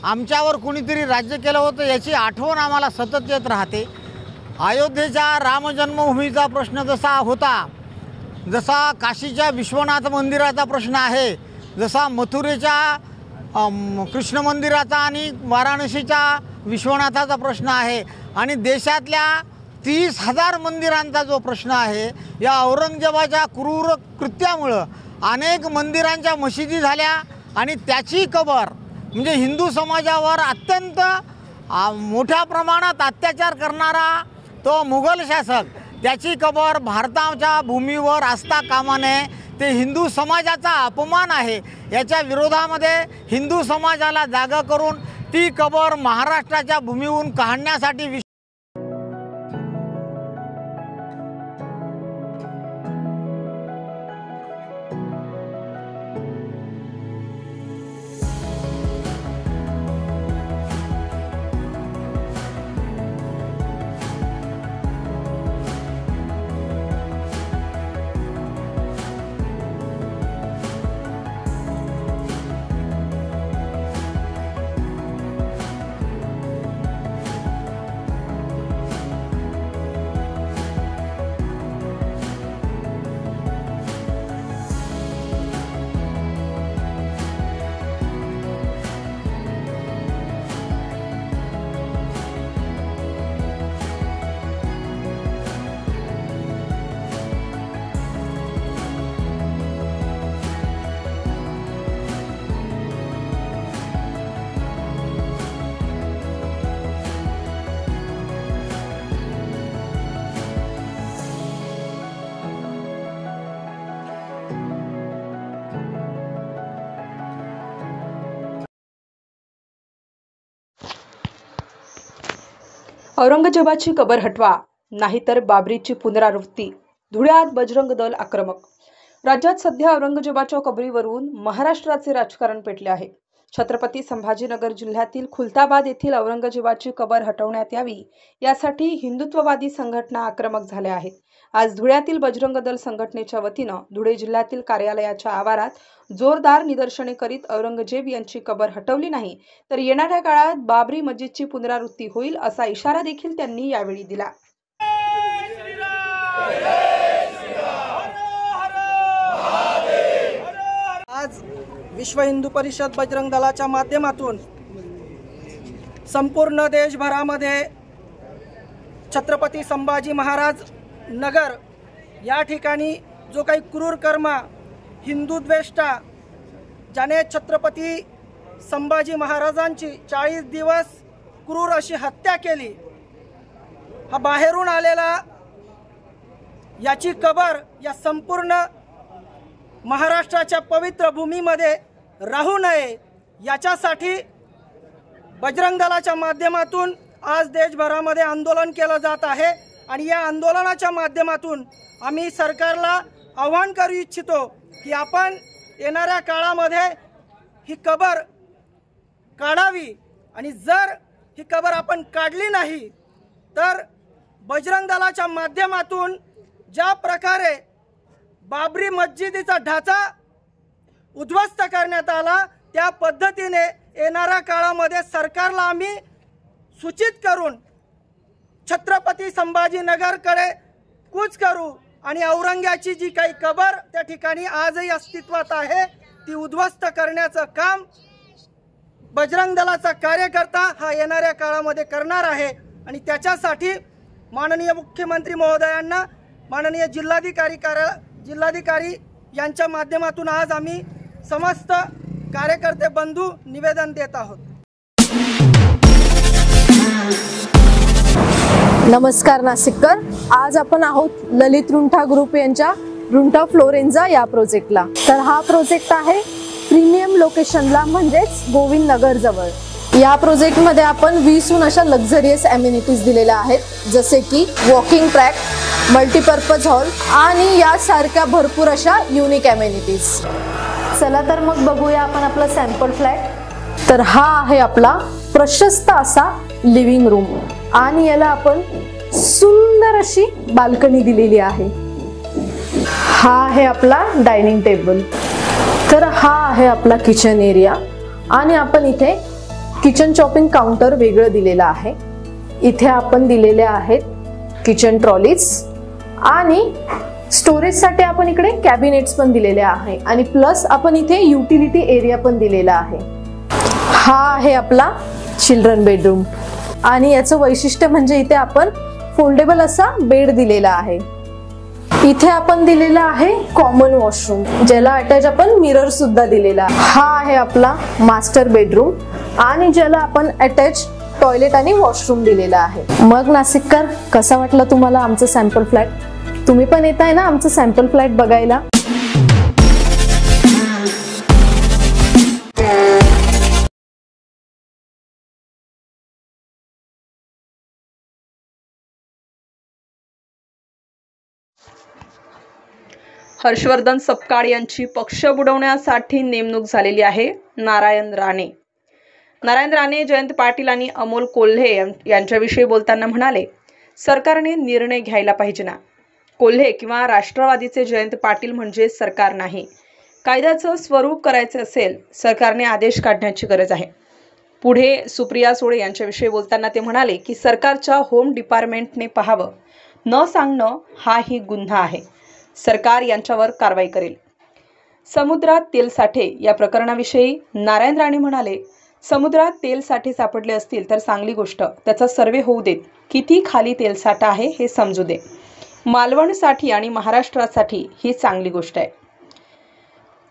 आमच्यावर कुणीतरी राज्य केलं होतं याची आठवण आम्हाला सतत येत राहते. अयोध्येच्या रामजन्मभूमीचा प्रश्न जसा होता, जसा काशीच्या विश्वनाथ मंदिराचा प्रश्न आहे, जसा मथुरेच्या कृष्ण मंदिराचा आणि वाराणसीच्या विश्वनाथाचा प्रश्न आहे, आणि देशातल्या 30,000 मंदिरांचा जो प्रश्न आहे, या औरंगजेबाच्या क्रूर कृत्यामुळं अनेक मंदिरांच्या मशिदी झाल्या आणि त्याची कबर म्हणजे हिंदू समाजावर अत्यंत मोठ्या प्रमाणात अत्याचार करणारा तो मुघल शासक, त्याची कबर भारताच्या भूमीवर असता कामा नये. ते हिंदू समाजाचा अपमान आहे. याच्या विरोधामध्ये हिंदू समाजाला जागा करून ती कबर महाराष्ट्राच्या भूमीवरून काढण्यासाठी
औरंगजेबाची कबर हटवा, नाहीतर बाबरीची पुनरावृत्ती. धुळ्यात बजरंग दल आक्रमक. राज्यात सध्या औरंगजेबाच्या कबरीवरून महाराष्ट्राचे राजकारण पेटले आहे. छत्रपती संभाजीनगर जिल्ह्यातील खुलताबाद येथील औरंगजेबाची कबर हटवण्यात यावी यासाठी हिंदुत्ववादी संघटना आक्रमक झाल्या आहेत. आज धुळ्यातील बजरंग दल संघटनेच्या वतीनं धुळे जिल्ह्यातील कार्यालयाच्या आवारात जोरदार निदर्शने करीत औरंगजेब यांची कबर हटवली नाही तर येणाऱ्या काळात बाबरी मस्जिदची पुनरावृत्ती होईल असा इशारा देखील त्यांनी यावेळी दिला.
आज विश्व हिंदू परिषद बजरंग दलाच्या माध्यमातून संपूर्ण देशभरामध्ये छत्रपती संभाजी महाराज नगर या ठिकाणी जो काही क्रूर कर्म हिंदू द्वेष्टा ज्याने छत्रपती संभाजी महाराजांची 40 दिवस क्रूर अशी हत्या केली, हा बाहेरून आलेला याची कबर या संपूर्ण महाराष्ट्राच्या पवित्र भूमीमध्ये राहू नये याच्यासाठी बजरंग दलाच्या माध्यमातून आज देशभरामध्ये आंदोलन केलं जात आहे. आणि या आंदोलनाच्या माध्यमातून आम्ही सरकारला आव्हान करू इच्छितो की आपण येणाऱ्या काळामध्ये ही कबर काढावी आणि जर ही कबर आपण काढली नाही तर बजरंग दलाच्या माध्यमातून ज्या प्रकारे बाबरी मस्जिदीचा ढाचा उद्ध्वस्त करण्यात आला त्या पद्धतीने येणाऱ्या काळामध्ये सरकारला आम्ही सूचित करून छत्रपती संभाजीनगरकडे कूच करू आणि औरंग्याची जी काही कबर त्या ठिकाणी आजही अस्तित्वात आहे ती उद्ध्वस्त करण्याचं काम बजरंग दलाचा कार्यकर्ता हा येणाऱ्या काळामध्ये करणार आहे। आणि त्याच्यासाठी माननीय मुख्यमंत्री महोदयांना माननीय जिल्हाधिकारी यांच्या माध्यमातून आज आम्ही समस्त कार्यकर्ते बंधू निवेदन देत आहोत।
नमस्कार नाशिककर, आज आपण आहोत ललित रुंठा ग्रुप यांच्या रुंठा फ्लोरेन्झा या प्रोजेक्टला। तर हा प्रोजेक्ट आहे प्रीमियम लोकेशनला म्हणजेच गोविंद नगर जवळ। या प्रोजेक्टमध्ये आपण 20हून अशा लक्झरियस अमेनिटीज दिलेल्या आहेत, जसे की वॉकिंग ट्रॅक, मल्टीपर्पज हॉल आणि यासारख्या भरपूर अशा युनिक अमेनिटीज। चला तर मग बघूया आपण आपला सॅम्पल फ्लॅट। तर हा आहे आपला प्रशस्त असा लिव्हिंग रूम आणि याला आपण सुंदर अशी बाल्कनी दिलेली आहे। हा आहे आपला डायनिंग टेबल। तर हा आहे आपला किचन एरिया आणि आपण इथे किचन चॉपिंग काउंटर वेगळं दिलेलं आहे। इथे आपण दिलेले आहेत किचन ट्रॉलीज आणि स्टोरेजसाठी आपण इकडे कॅबिनेट्स पण दिलेले आहे आणि प्लस आपण इथे युटिलिटी एरिया पण दिलेला आहे। हा आहे आपला चिल्ड्रन बेडरूम आणि याचं वैशिष्ट्य म्हणजे इथे आपण फोल्डेबल असा बेड दिलेला आहे। इथे आपण दिलेला आहे कॉमन वॉशरूम, ज्याला अटॅच आपण मिरर सुद्धा दिलेला आहे। हा आहे आपला मास्टर बेडरूम आणि ज्याला आपण अटॅच टॉयलेट आणि वॉशरूम दिलेला आहे। मग नाशिककर, कसा वाटला तुम्हाला आमचं सॅम्पल फ्लॅट? तुम्ही पण येत आहे ना आमचं सॅम्पल फ्लॅट बघायला?
हर्षवर्धन सपकाळ यांची पक्ष बुडवण्यासाठी नेमणूक झालेली आहे। नारायण राणे जयंत पाटील आणि अमोल कोल्हे यांच्याविषयी बोलताना म्हणाले, सरकारने निर्णय घ्यायला पाहिजे ना। कोल्हे किंवा राष्ट्रवादीचे जयंत पाटील म्हणजे सरकार नाही। कायद्याचं स्वरूप करायचे असेल सरकारने आदेश काढण्याची गरज आहे। पुढे सुप्रिया सुळे यांच्याविषयी बोलताना ते म्हणाले की सरकारच्या होम डिपार्टमेंटने पाहावं, न सांगणं हाही गुन्हा आहे। सरकार यांच्यावर कारवाई करेल। समुद्रात तेल साठे या प्रकरणाविषयी नारायण राणे म्हणाले, समुद्रात तेल साठे सापडले असतील तर चांगली गोष्ट, त्याचा सर्वे होऊ देत, किती खाली तेल साठा आहे हे समजू दे। मालवणसाठी आणि महाराष्ट्रासाठी ही चांगली गोष्ट आहे।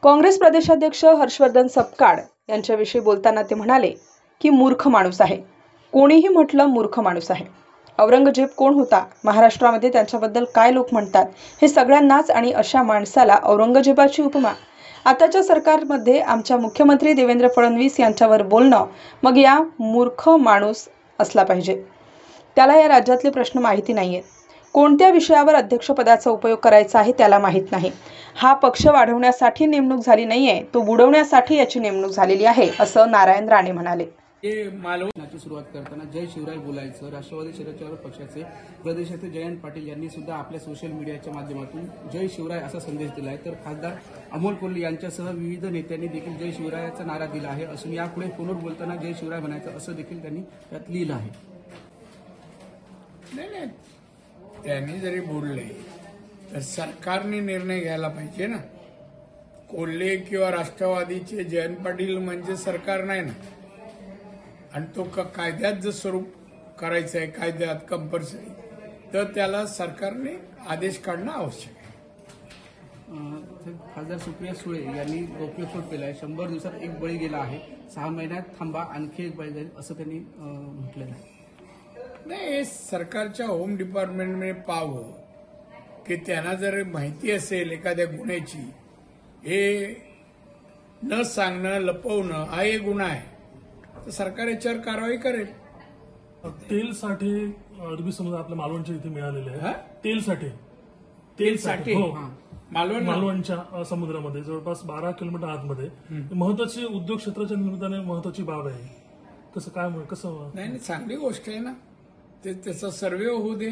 काँग्रेस प्रदेशाध्यक्ष हर्षवर्धन सपकाळ यांच्याविषयी बोलताना ते म्हणाले की मूर्ख माणूस आहे। कोणीही म्हटलं मूर्ख माणूस आहे। औरंगजेब कोण होता, महाराष्ट्रामध्ये त्यांच्याबद्दल काय लोक म्हणतात हे सगळ्यांनाच, आणि अशा माणसाला औरंगजेबाची उपमा। आताच्या सरकारमध्ये आमच्या मुख्यमंत्री देवेंद्र फडणवीस यांच्यावर बोलणं, मग या मूर्ख माणूस असला पाहिजे। त्याला या राज्यातले प्रश्न माहिती नाहीयेत। कोणत्या विषयावर अध्यक्षपदाचा उपयोग करायचा आहे त्याला माहीत नाही। हा पक्ष वाढवण्यासाठी नेमणूक झाली नाहीये, तो बुडवण्यासाठी याची नेमणूक झालेली आहे, असं नारायण राणे म्हणाले।
मालवणाची सुरुवात करताना जय शिवराय बोलायचं राष्ट्रवादी शरद पक्षाचे प्रदेशाचे जयंत पाटील यांनी सुद्धा आपल्या सोशल मीडियाच्या माध्यमातून जय शिवराय असा संदेश दिला आहे। तर खासदार अमोल कोल्हे यांच्यासह विविध नेत्यांनी देखील जय शिवरायाचा नारा दिला आहे असून यापुढे फोनवर बोलताना जय शिवराय म्हणायचं असं देखील त्यांनी त्यात लिहिलं आहे।
नाही, त्यांनी जरी बोलले तर सरकारने निर्णय घ्यायला पाहिजे ना। कोल्हे किंवा राष्ट्रवादीचे जयंत पाटील म्हणजे सरकार नाही ना, आणि तो कायद्यात जर स्वरूप करायचं आहे, कायद्यात कंपल्सरी, तर त्याला सरकारने आदेश काढणं आवश्यक आहे।
खासदार सुप्रिया सुळे यांनी गौप्यस्फोट केला आहे। 100 दिवसात एक बळी गेला आहे, 6 महिन्यात थांबा, आणखी एक बळी जाईल असं त्यांनी म्हटलेलं आहे।
नाही, सरकारच्या होम डिपार्टमेंटने पाहावं की त्यांना जर माहिती असेल एखाद्या गुन्ह्याची, हे न सांगणं, लपवणं हा एक गुन्हा आहे, तर सरकार याच्यावर कारवाई करेल।
तेल साठे अरबी समुद्र आपल्या मालवणच्या इथे मिळालेले आहे। तेल साठे हो, मालवणच्या समुद्रामध्ये जवळपास 12 किलोमीटर आतमध्ये महत्वाची उद्योग क्षेत्राच्या निमित्ताने महत्वाची बाब आहे। कसं काय कसं
नाही चांगली गोष्ट आहे ना. ते त्याचा सर्वे होऊ दे,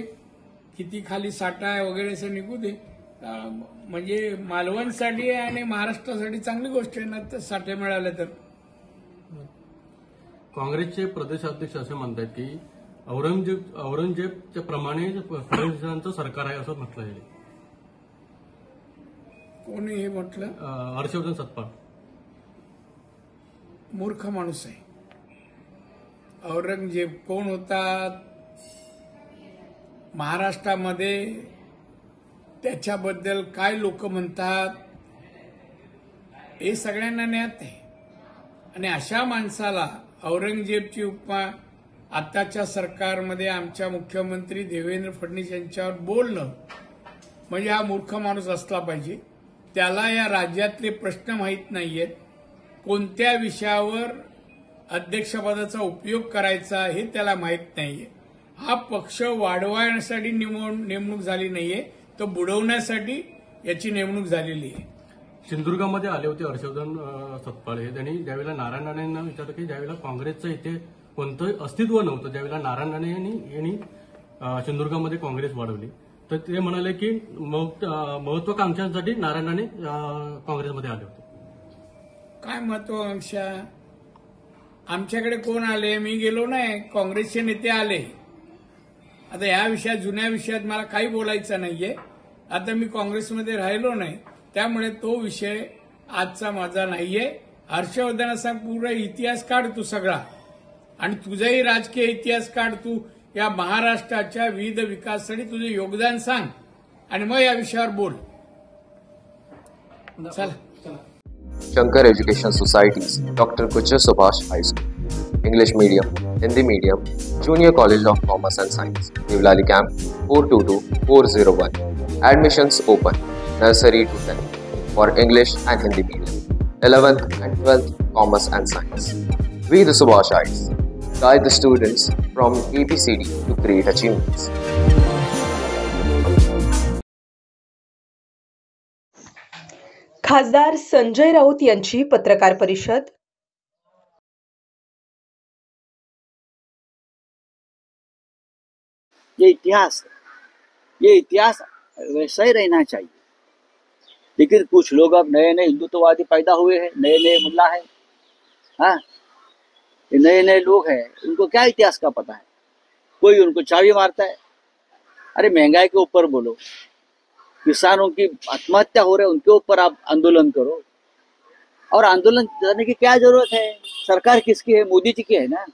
किती खाली साठा आहे वगैरे असं निघू दे. म्हणजे मालवणसाठी आणि महाराष्ट्रासाठी चांगली गोष्ट आहे ना, तर साठे मिळाले तर.
काँग्रेसचे प्रदेशाध्यक्ष असे म्हणतात की औरंगजेबच्या प्रमाणे फडणवीसांचं सरकार आहे असं म्हटलं आहे.
कोणी हे म्हटलं?
हर्षवर्धन सत्पाळ.
मूर्ख माणूस आहे. औरंगजेब कोण होता? महाराष्ट्रामध्ये त्याच्याबद्दल काय लोक म्हणतात हे सगळ्यांना ज्ञात आहे. आणि अशा माणसाला औरंगजेबची उपमा आताच्या सरकारमध्ये आमच्या मुख्यमंत्री देवेंद्र फडणवीस यांच्यावर बोलणं म्हणजे हा मूर्ख माणूस असला पाहिजे. त्याला या राज्यातले प्रश्न माहीत नाहीयेत. कोणत्या विषयावर अध्यक्षपदाचा उपयोग करायचा हे त्याला माहीत नाहीये. हा पक्ष वाढवण्यासाठी नेमणूक झाली नाहीये, तर बुडवण्यासाठी याची नेमणूक झालेली आहे.
सिंधुदुर्गामध्ये आले होते हर्षवर्धन सत्पाळ हे. त्यांनी ज्यावेळेला नारायण राणेंना विचारलं की ज्यावेळेला काँग्रेसचं इथे कोणतं अस्तित्व नव्हतं, ज्यावेळेला नारायण राणे यांनी सिंधुदुर्गामध्ये काँग्रेस वाढवली, तर ते म्हणाले की महत्वाकांक्षांसाठी नारायण राणे काँग्रेसमध्ये आले होते.
काय महत्वाकांक्षा? आमच्याकडे कोण आले? मी गेलो नाही, काँग्रेसचे नेते आले. आता या विषयात, जुन्या विषयात मला काही बोलायचं नाहीये. आता मी काँग्रेसमध्ये राहिलो नाही, त्यामुळे तो विषय आजचा माझा नाहीये. हर्षवर्धनाचा पूर्ण इतिहास काढ तू सगळा, आणि तुझाही राजकीय इतिहास काढ. तू या महाराष्ट्राच्या विविध विकासासाठी तुझे योगदान सांग, आणि मग या विषयावर बोल. चला.
Shankar Education Societies, Dr. Kuchar Subhash High School, English Medium, Hindi Medium, Junior College of Commerce and Science, Nivlali Camp 422401. Admissions open, nursery to 10th, for English and Hindi Medium, 11th and 12th Commerce and Science. We the Subhashites guide the students from ABCD to great achievements.
खासदार संजय राऊत यांची पत्रकार परिषद.
ये इतिहास वैसा ही रहना चाहिए. लेकिन कुछ लोग अब नए नए हिंदुत्ववादी पैदा हुए हैं, नए नए मुल्ला है. हाँ, ये नए नए लोग हैं, उनको क्या इतिहास का पता है. कोई उनको चाबी मारता है. अरे महंगाई के ऊपर बोलो, किसानों की आत्महत्या हो रहे हैं, उनके ऊपर आप आंदोलन करो. और आंदोलन करने की क्या जरूरत है? सरकार किसकी है? मोदी जी की है ना.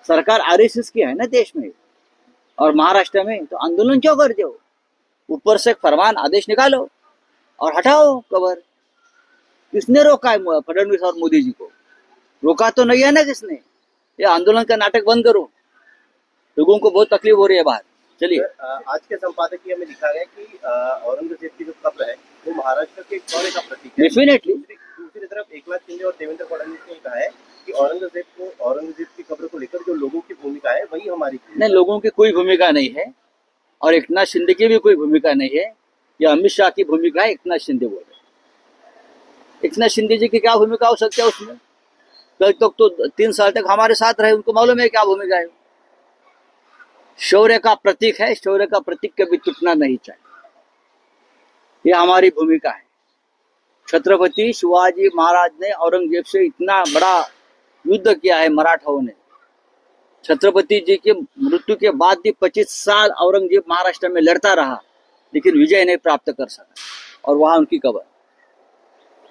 सरकार आरएसएस की है ना देश में और महाराष्ट्र में. तो आंदोलन क्यों करते हो? ऊपर से फरमान आदेश निकालो और हटाओ कवर. किसने रोका है फडणवीस और मोदी जी को? रोका तो नहीं है ना किसने. ये आंदोलन का नाटक बंद करो. लोगों को बहुत तकलीफ हो रही है बाहर. चलिए.
आज के संपादकीय में लिखा गया कि औरंगजेब की जो कब्र है वो महाराष्ट्र के शौर्य का प्रतीक है.
डेफिनेटली.
दूसरी तरफ एकनाथ शिंदे और देवेंद्र फडणवीस ने कहा है कि औरंगजेब की कब्र को लेकर जो लोगों की भूमिका है वही हमारी.
नहीं, लोगों की कोई भूमिका नहीं है और एकनाथ शिंदे की भी कोई भूमिका नहीं है. ये अमित शाह की भूमिका है. एकनाथ शिंदे बोल रहे. एकनाथ शिंदे जी की क्या भूमिका हो सकती है उसमें? कल तक तो 3 साल तक हमारे साथ रहे, उनको मालूम है क्या भूमिका है. शौर्य का प्रतीक है. शौर्य का प्रतीक कभी टूटना नहीं चाहिए. ये हमारी भूमिका है. छत्रपति शिवाजी महाराज ने औरंगजेब से इतना बड़ा युद्ध किया है मराठाओं ने. छत्रपति जी के मृत्यु के बाद भी 25 साल औरंगजेब महाराष्ट्र में लड़ता रहा, लेकिन विजय नहीं प्राप्त कर सका. और वहां उनकी कब्र.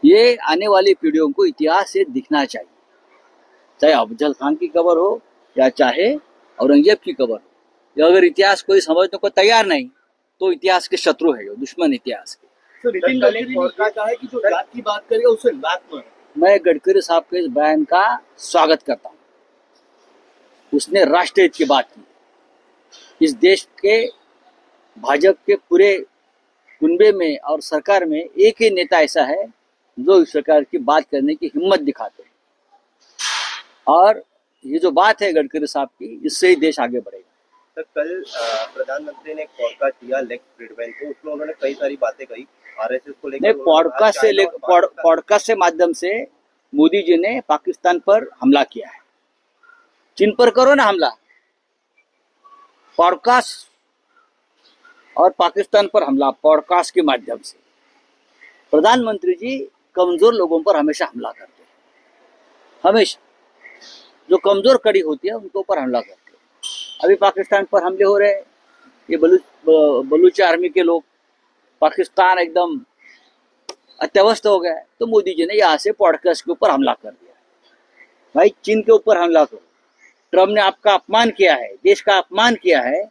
ये आने वाली पीढ़ियों को इतिहास से दिखना चाहिए. चाहे अफजल खान की कब्र हो या चाहे औरंगजेब की कब्र हो. अगर इतिहास कोई समझने को तैयार नहीं तो इतिहास के शत्रु है, दुश्मन इतिहास के.
कि जो जात की बात करेगा उसे लात मारे.
मैं गडकरी साहब के इस बयान का स्वागत करता हूँ. उसने राष्ट्र हित की बात की. इस देश के भाजपा के पूरे कुनबे में और सरकार में एक ही नेता ऐसा है जो इस सरकार की बात करने की हिम्मत दिखाते हैं. और ये जो बात है गडकरी साहब की, इससे ही देश आगे बढ़ेगा.
तो कल प्रधानमंत्री ने एक पॉडकास्ट किया लेक्स फ्रीडमैन को. उसमें उन्होंने कई सारी बातें कही आरएसएस को लेकर.
पॉडकास्ट से माध्यम से मोदी जी ने पाकिस्तान पर हमला किया है. चीन पर करो ना हमला, पॉडकास्ट, और पाकिस्तान पर हमला पॉडकास्ट के माध्यम से। प्रधानमंत्री जी कमजोर लोगों पर हमेशा हमला करते हैं, हमेशा जो कमजोर कड़ी होती है उनके ऊपर हमला करते हैं। अभी पाकिस्तान पर हमले हो रहे हैं, ये बलूच आर्मी के लोग, पाकिस्तान एकदम अत्यवस्थ हो गया है, तो मोदी जी ने यहाँ से पॉडकास्ट के ऊपर हमला कर दिया। भाई चीन के ऊपर हमला करो, ट्रम्प ने आपका अपमान किया है, देश का अपमान किया है,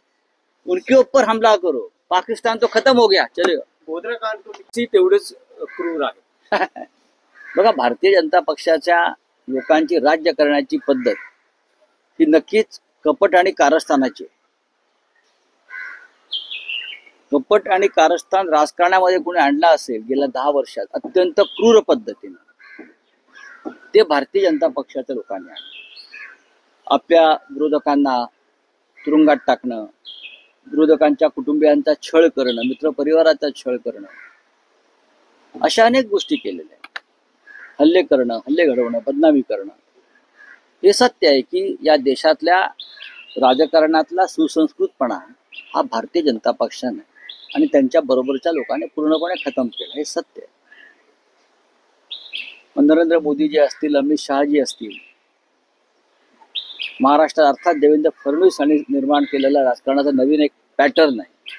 उनके ऊपर हमला करो। पाकिस्तान तो खत्म हो गया, चलेगा।
गोधरा कांड तो तेवढंच क्रूर आहे।
बघा, भारतीय जनता पक्षाच्या लोकांची राज्य करण्याची पद्धत ही नक्कीच कपट आणि कारस्थानाची। कपट आणि कारस्थान राजकारणामध्ये कोणी आणला असेल गेल्या 10 वर्षात अत्यंत क्रूर पद्धतीने, ते भारतीय जनता पक्षाच्या लोकांनी आणलं। आपल्या विरोधकांना तुरुंगात टाकणं, विरोधकांच्या कुटुंबियांचा छळ करणं, मित्रपरिवाराचा छळ करणं, अशा अनेक गोष्टी केलेल्या आहेत। हल्ले करणं, हल्ले घडवणं, बदनामी करणं, हे सत्य आहे की या देशातल्या राजकारणातला सुसंस्कृतपणा हा भारतीय जनता पक्षाने आणि त्यांच्या बरोबरच्या लोकांनी पूर्णपणे खतम केला, हे सत्य आहे। नरेंद्र मोदीजी असतील, अमित शहाजी असतील, महाराष्ट्रात अर्थात देवेंद्र फडणवीस यांनी निर्माण केलेला राजकारणाचा नवीन एक पॅटर्न आहे।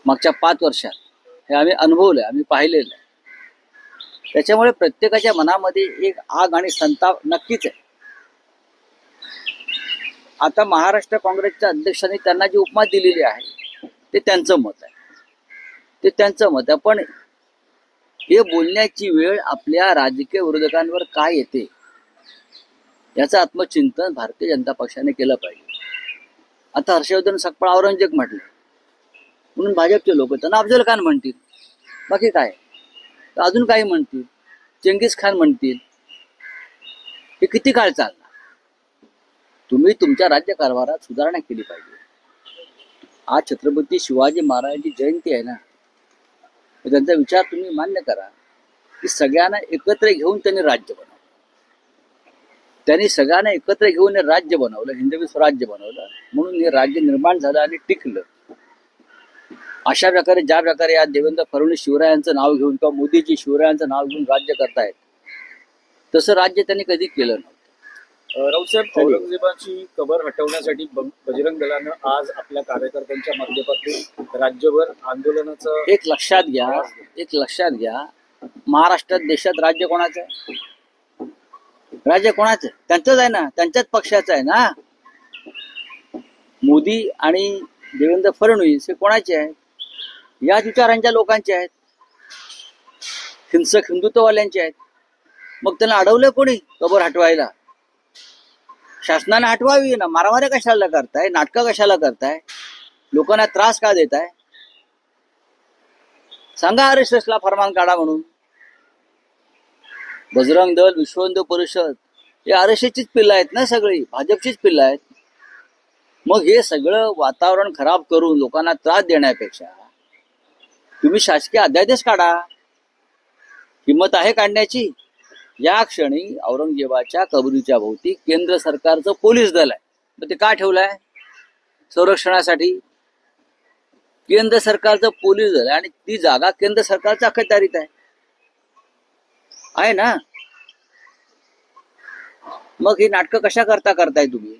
मागच्या 5 वर्षात हे आम्ही अनुभवलंय, आम्ही पाहिलेलं आहे। त्याच्यामुळे प्रत्येकाच्या मनामध्ये एक आग आणि संताप नक्कीच आहे। आता महाराष्ट्र काँग्रेसच्या अध्यक्षांनी त्यांना जी उपमा दिलेली आहे ते त्यांचं मत आहे, ते त्यांचं मत आहे। पण हे बोलण्याची वेळ आपल्या राजकीय विरोधकांवर काय येते याचं आत्मचिंतन भारतीय जनता पक्षाने केलं पाहिजे। आता हर्षवर्धन सकपाळ औरंगजेब म्हटले म्हणून भाजपचे लोक त्यांना अफजल खान म्हणतील, बाकी काय, तर अजून काही म्हणतील, चंगीज खान म्हणतील। हे किती काळ चालणार? तुम्ही तुमच्या राज्य कारभारात सुधारणा केली पाहिजे। आज छत्रपती शिवाजी महाराजांची जयंती आहे ना, तर त्यांचा विचार तुम्ही मान्य करा की सगळ्यांना एकत्र घेऊन त्यांनी राज्य बनवलं। त्यांनी सगळ्यांना एकत्र घेऊन हे राज्य बनवलं, हिंदवी स्वराज्य बनवलं, म्हणून हे राज्य निर्माण झालं आणि टिकलं। अशा प्रकारे ज्या प्रकारे या देवेंद्र फडणवीस शिवरायांचं नाव घेऊन किंवा मोदीजी शिवरायांचं नाव घेऊन राज्य करतायत, तसं राज्य त्यांनी कधी केलं नव्हतं।
राऊतसाहेब, औरंगजेबाची कबर हटवण्यासाठी बजरंग दलानं आज आपल्या कार्यकर्त्यांच्या माध्यमातून राज्यभर आंदोलनाचं
एक लक्षात घ्या, महाराष्ट्रात देशात राज्य कोणाचं आहे? राज्य कोणाचं? त्यांचंच आहे ना, त्यांच्याच पक्षाचं आहे ना। मोदी आणि देवेंद्र फडणवीस हे कोणाचे आहेत? याच विचारांच्या लोकांचे आहेत, हिंसक हिंदुत्ववाल्यांचे आहेत। मग त्यांना अडवलं कोणी कबर हटवायला? शासनाने हटवावी ना, मारामाऱ्या कशाला करताय, नाटकं कशाला करताय, लोकांना त्रास का देताय? सांगा RSSला फरमान काढा म्हणून। बजरंग दल, विश्व हिंदू परिषद हे RSSचीच पिल्लं आहेत ना, सगळी भाजपचीच पिल्लं आहेत। मग हे सगळं वातावरण खराब करून लोकांना त्रास देण्यापेक्षा तुम्ही शासकीय अध्यादेश काढा। हिंमत आहे काढण्याची? या क्षणी औरंगजेबाच्या कबरीच्या भोवती केंद्र सरकारचं पोलीस दल आहे, मग ते का ठेवलंय? संरक्षणासाठी। केंद्र सरकारचं पोलीस दल आहे आणि ती जागा केंद्र सरकारच्या अखत्यारीत आहे ना। मग ही नाटकं कशा करताय तुम्ही?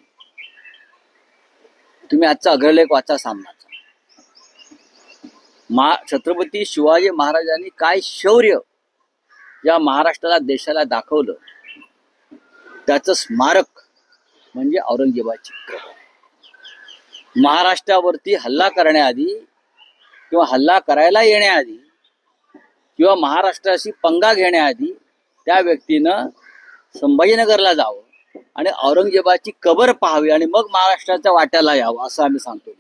तुम्ही आजचा अग्रलेख वाचा सामनाचा। छत्रपती शिवाजी महाराजांनी काय शौर्य या महाराष्ट्राला, देशाला दाखवलं, त्याचं स्मारक म्हणजे औरंगजेबाची कबर। महाराष्ट्रावरती हल्ला करण्याआधी किंवा हल्ला करायला येण्याआधी किंवा महाराष्ट्राशी पंगा घेण्याआधी त्या व्यक्तीनं संभाजीनगरला जावं आणि औरंगजेबाची कबर पाहावी आणि मग महाराष्ट्राच्या वाट्याला यावं, असं आम्ही सांगतो।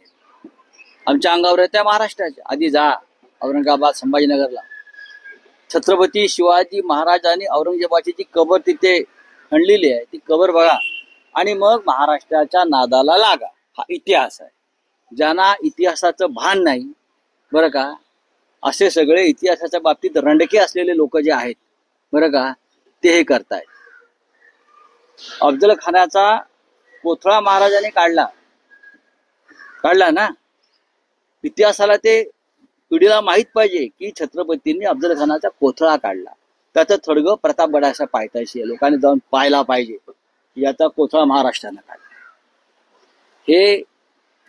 आमच्या अंगावर येत्या महाराष्ट्राच्या, आधी जा औरंगाबाद, संभाजीनगरला। छत्रपती शिवाजी महाराजांनी औरंगजेबाची जी कबर तिथे आणलेली आहे ती कबर बघा आणि मग महाराष्ट्राच्या नादाला लागा। हा इतिहास आहे। ज्यांना इतिहासाचं भान नाही बरं का, असे सगळे इतिहासाच्या बाबतीत रंडके असलेले लोक जे आहेत बरं का, ते हे करतायत। अफजल खानाचा कोथळा महाराजांनी काढला ना. इतिहासाला ते पिढीला माहित पाहिजे की छत्रपतींनी अफजल खानाचा कोथळा काढला. त्याचं थडगं प्रतापगडाच्या पायथ्याशी आहे. लोकांनी जाऊन पाहायला पाहिजे की याचा कोथळा महाराष्ट्रानं काढला. हे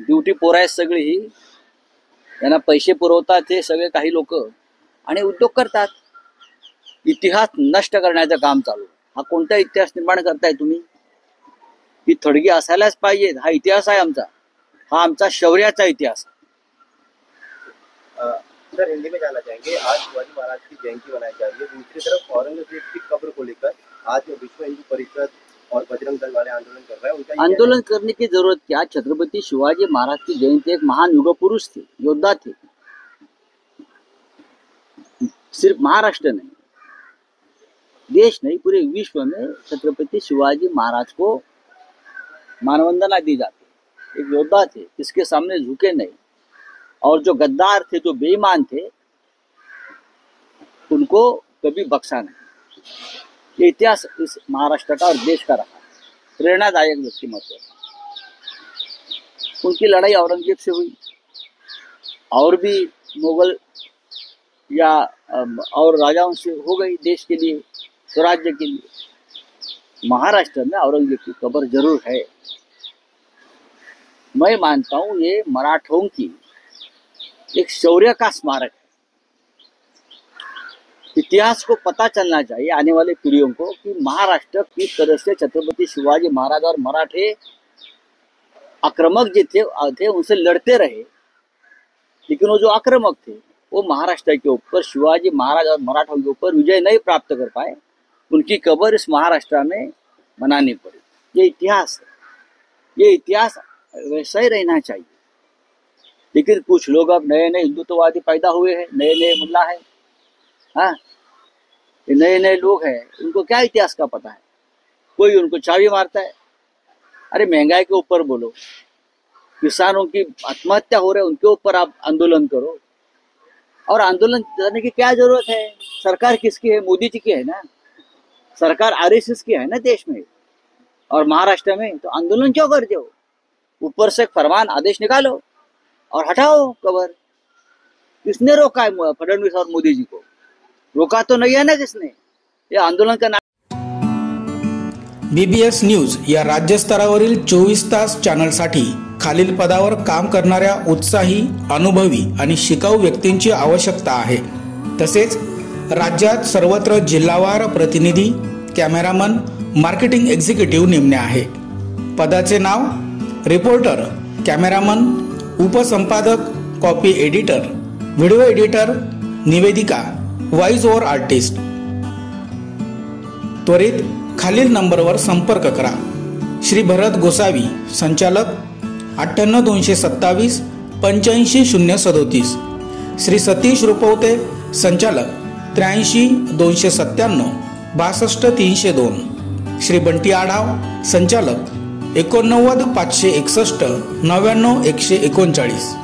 ड्युटी पोर आहेत सगळी ही. त्यांना पैसे पुरवतात हे सगळे काही लोक आणि उद्योग करतात. इतिहास नष्ट करण्याचं काम चालू. हा कोणता इतिहास निर्माण करताय तुम्ही? ही थडगी असायलाच पाहिजे. हा इतिहास आहे आमचा. हा आमचा शौर्याचा इतिहास.
सर, हिंदी में जानना चाहेंगे, आज शिवाजी महाराज की जयंती मनाई जा रही है, दूसरी तरफ औरंगजेब की कब्र को लेकर आज विश्व हिंदू परिषद और बजरंग दल वाले आंदोलन कर रहे हैं. उनका
आंदोलन करने की जरूरत क्या? छत्रपति शिवाजी महाराज की जयंती एक महान युग पुरुष थे, योद्धा थे. सिर्फ महाराष्ट्र नहीं, देश नहीं, पूरे विश्व में छत्रपति शिवाजी महाराज को मानवंदना दी जाती. एक योद्धा थे, इसके सामने झुके नहीं. और जो गद्दार थे, जो बेईमान थे, उनको कभी बख्शा नहीं. ये इतिहास इस महाराष्ट्र का और देश का रहा. प्रेरणादायक व्यक्तिमत्व. उनकी लड़ाई औरंगजेब से हुई और भी मुगल या और राजाओं से हो गई देश के लिए, स्वराज्य के लिए. महाराष्ट्र में औरंगजेब की कब्र जरूर है. मैं मानता हूं ये मराठों की एक शौर्य का स्मारक है. इतिहास को पता चलना चाहिए आने वाले पीढ़ियों को कि महाराष्ट्र किस तरह से छत्रपति शिवाजी महाराज और मराठे आक्रामक जो थे उनसे लड़ते रहे. लेकिन वो जो आक्रामक थे वो महाराष्ट्र के ऊपर, शिवाजी महाराज और मराठों के ऊपर विजय नहीं प्राप्त कर पाए. उनकी कब्र इस महाराष्ट्र में बनानी पड़ी. ये इतिहास है. ये इतिहास वैसा ही रहना चाहिए. लेकिन कुछ लोग अब नए नए हिंदुत्ववादी पैदा हुए हैं, नए नए मुल्ला है. हाँ, ये नए नए लोग हैं, उनको क्या इतिहास का पता है. कोई उनको चाबी मारता है. अरे महंगाई के ऊपर बोलो, किसानों की आत्महत्या हो रहे हैं उनके ऊपर आप आंदोलन करो. और आंदोलन करने की क्या जरूरत है? सरकार किसकी है? मोदी जी की है ना. सरकार आरएसएस की है ना देश में और महाराष्ट्र में. तो आंदोलन क्यों करते हो? ऊपर से फरमान आदेश निकालो और हटाओ कब्र. किसने रोका है? फडणवीस और मोदी जी को रोका तो नहीं है ना किसने. ये आंदोलन का
BBS न्यूज या राज्यस्तरावरील 24 तास चॅनलसाठी खालील पदावर काम करणाऱ्या उत्साही, अनुभवी आणि शिकाऊ व्यक्तींची आवश्यकता आहे. तसेच राज्यात सर्वत्र जिल्हावार प्रतिनिधी, कॅमेरामन, मार्केटिंग एक्झिक्युटिव्ह नेमणे आहे. पदाचे नाव: रिपोर्टर, कॅमेरामन, उपसंपादक, कॉपी एडिटर, व्हिडिओ एडिटर, निवेदिका, व्हॉइस ओव्हर आर्टिस्ट. त्वरित खालील नंबरवर संपर्क करा. श्री भरत गोसावी, संचालक, 98 227 85 037. श्री सतीश रुपवते, संचालक, 83 297 62 302. श्री बंटी आढाव, संचालक, 89 561 99 139.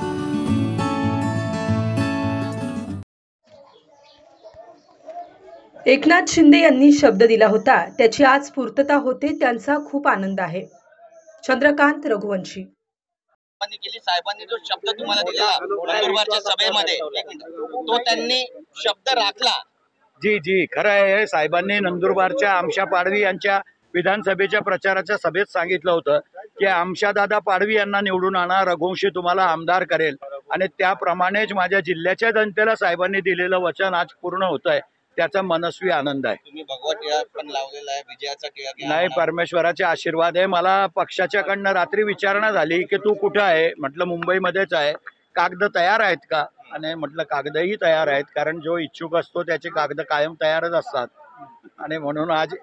एकनाथ शिंदे यांनी शब्द दिला होता, त्याची आज पूर्तता होते, त्यांचा खूप आनंद आहे. चंद्रकांत रघुवंशी.
साहेबांनी जो शब्द तुम्हाला दिला नंदुरबारच्या सभेमध्ये, तो त्यांनी शब्द राखला.
जी खरं आहे. साहेबांनी नंदुरबारच्या आमशा पाडवी यांच्या विधानसभेच्या प्रचाराच्या सभेत सांगितलं होतं की आमशादादा पाडवी यांना निवडून आणा, रघुवंशी तुम्हाला आमदार करेल. आणि त्याप्रमाणेच माझ्या जिल्ह्याच्या जनतेला साहेबांनी दिलेलं वचन आज पूर्ण होत आहे. त्याचा मनस्वी आनंद आहे.
तुम्ही भगवत टिळा पण लावलेला आहे, विजयाचा टिळा
नाही, परमेश्वराचे आशीर्वाद आहे. मला पक्षाच्याकडनं रात्री विचारणा झाली की तू कुठं आहे? म्हटलं मुंबईमध्येच आहे. कागद तयार आहेत का? आणि म्हटलं कागदही तयार आहेत, कारण जो इच्छुक असतो त्याचे कागद कायम तयारच असतात. आणि म्हणून आज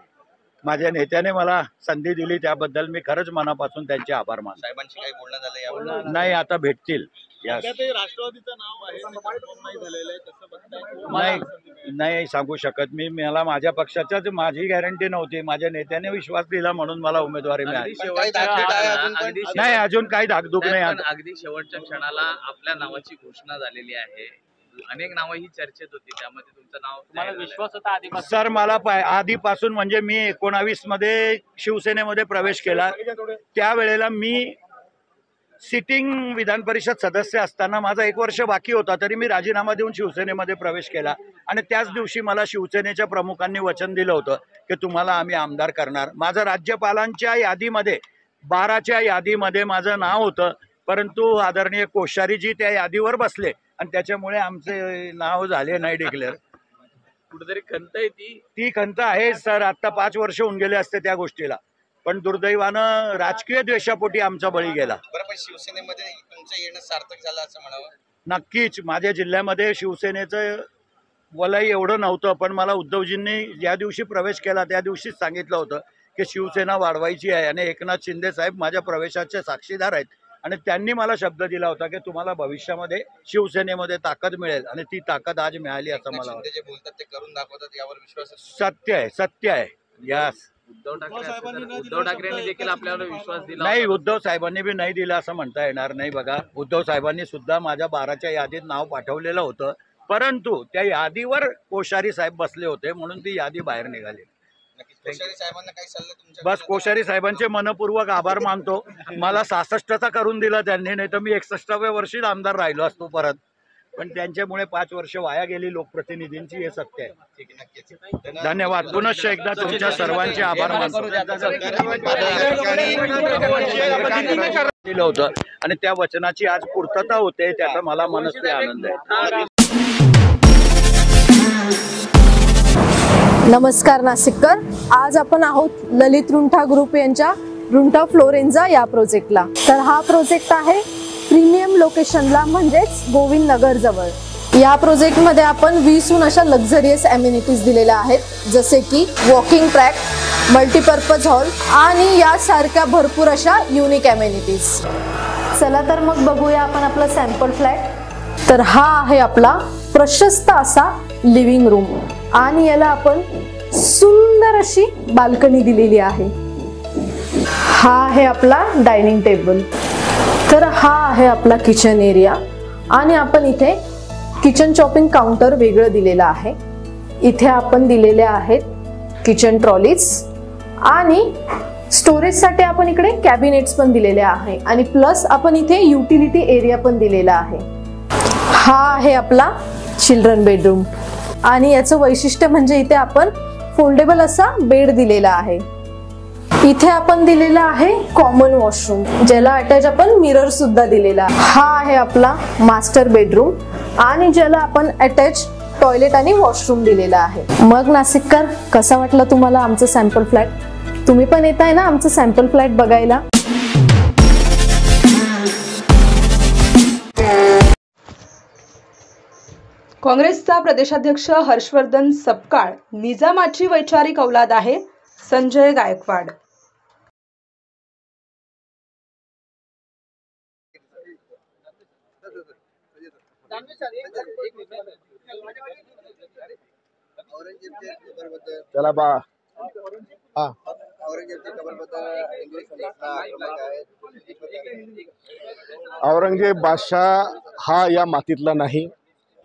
माझ्या नेत्याने मला संधी दिली, त्याबद्दल मी खरंच मनापासून त्यांचे आभार मानतो.
साहेबांशी काही बोलणं झालं यावर?
नाही, आता भेटतील.
राष्ट्रवादीचं नाव आहे,
नाही सांगू शकत मी. मला माझ्या पक्षाच्याच माझी गॅरंटी नव्हती. माझ्या नेत्याने विश्वास दिला म्हणून मला उमेदवारी मिळाली. नाही, अजून काही धाकधूक नाही.
अगदी शेवटच्या क्षणाला आपल्या नावाची घोषणा झालेली आहे. अनेक नावं ही चर्चेत होती, त्यामध्ये तुमचं नाव तुम्हाला विश्वास होता आधीपासून?
सर मला आधीपासून म्हणजे मी 19 मध्ये शिवसेनेमध्ये प्रवेश केला, त्यावेळेला मी सिटिंग विधान परिषद सदस्य असताना माझा 1 वर्ष बाकी होता, तरी मी राजीनामा देऊन शिवसेनेमध्ये प्रवेश केला आणि त्याच दिवशी मला शिवसेनेच्या प्रमुखांनी वचन दिलं होतं की तुम्हाला आम्ही आमदार करणार. माझं राज्यपालांच्या यादीमध्ये 12च्या यादीमध्ये माझं नाव होतं, परंतु आदरणीय कोश्यारीजी त्या यादीवर बसले आणि त्याच्यामुळे आमचे नाव झाले नाही डिक्लेअर.
कुठेतरी खंत आहे
ती खंत आहे सर. आता 5 वर्ष होऊन गेले असते त्या गोष्टीला, पण दुर्दैवानं राजकीय द्वेषापोटी आमचा बळी गेला.
बरोबर, शिवसेनेमध्ये तुमचं येणं सार्थक झालं असं म्हणावं.
नक्कीच माझ्या जिल्ह्यामध्ये शिवसेनेचं वलय एवढं नव्हतं, पण मला उद्धवजींनी ज्या दिवशी प्रवेश केला त्या दिवशीच सांगितलं होतं की शिवसेना वाढवायची आहे आणि एकनाथ शिंदे साहेब माझ्या प्रवेशाचे साक्षीदार आहेत आणि त्यांनी मला शब्द दिला होता की तुम्हाला भविष्यामध्ये शिवसेनेमध्ये ताकद मिळेल आणि ती ताकद आज मिळाली असं मला वाटतं.
जे बोलतात ते करून दाखवतात, यावर विश्वास आहे?
सत्य आहे, सत्य आहे. यास
उद्धव ठाकरेंनी देखील आपल्यावर विश्वास दिला
नाही, उद्धव साहेबांनी बी नाही दिला असं म्हणता येणार नाही. बघा, उद्धव साहेबांनी सुद्धा माझ्या 12च्या यादीत नाव पाठवलेलं होतं, परंतु त्या यादीवर कोश्यारी साहेब बसले होते म्हणून ती यादी बाहेर निघाली.
कोश्यारी साहेबांना काही सल्ला तुमच्या?
बस कोश्यारी साहेबांचे मनपूर्वक आभार मानतो. मला 66चा करून दिला त्यांनी, नाही तर मी 61व्या वर्षी आमदार राहिलो असतो परत, पण त्यांच्यामुळे 5 वर्ष वाया गेली लोकप्रतिनिधींची, हे सत्य आहे. धन्यवाद. पुनश्च एकदा तुमच्या सर्वांचे आभार मानतो. दिलं होतं आणि त्या वचनाची आज पूर्तता होते, त्याचा मला मनस्वी आनंद आहे.
नमस्कार नाशिककर, आज आपण आहोत ललित रुंठा ग्रुप यांच्या रुंठा फ्लोरेन्झा या प्रोजेक्टला. तर हा प्रोजेक्ट आहे प्रीमियम लोकेशनला, म्हणजेच गोविंद नगर जवळ. या प्रोजेक्टमध्ये आपण 20हून अशा लक्झरियस ॲम्युनिटीज दिलेल्या आहेत, जसे की वॉकिंग ट्रॅक, मल्टीपर्पज हॉल आणि यासारख्या भरपूर अशा युनिक ॲम्युनिटीज. चला तर मग बघूया आपण आपला सॅम्पल फ्लॅट. तर हा आहे आपला प्रशस्त असा लिव्हिंग रूम आणि याला आपण सुंदर अशी बाल्कनी दिलेली आहे. हा आहे आपला डायनिंग टेबल. तर हा आहे आपला किचन एरिया आणि आपण इथे किचन चॉपिंग काउंटर वेगळं दिलेलं आहे. इथे आपण दिलेले आहेत किचन ट्रॉलीज आणि स्टोरेजसाठी आपण इकडे कॅबिनेट्स पण दिलेले आहे आणि प्लस आपण इथे युटिलिटी एरिया पण दिलेला आहे. हा आहे आपला चिल्ड्रन बेडरूम आणि याचं वैशिष्ट्य म्हणजे इथे आपण फोल्डेबल असा बेड दिलेला आहे. इथे आपण दिलेला आहे कॉमन वॉशरूम, ज्याला अटॅच आपण मिरर सुद्धा दिलेला आहे. हा आहे आपला मास्टर बेडरूम आणि ज्याला आपण अटॅच टॉयलेट आणि वॉशरूम दिलेला आहे. मग नाशिककर, कसा वाटला तुम्हाला आमचं सॅम्पल फ्लॅट? तुम्ही पण येताय ना आमचं सॅम्पल फ्लॅट बघायला?
काँग्रेसचा प्रदेशाध्यक्ष हर्षवर्धन सपकाळ निजामाची वैचारिक औलाद आहे, संजय गायकवाड.
चला बा हा औरंगजेब बादशाह हा या मातीतला नाही.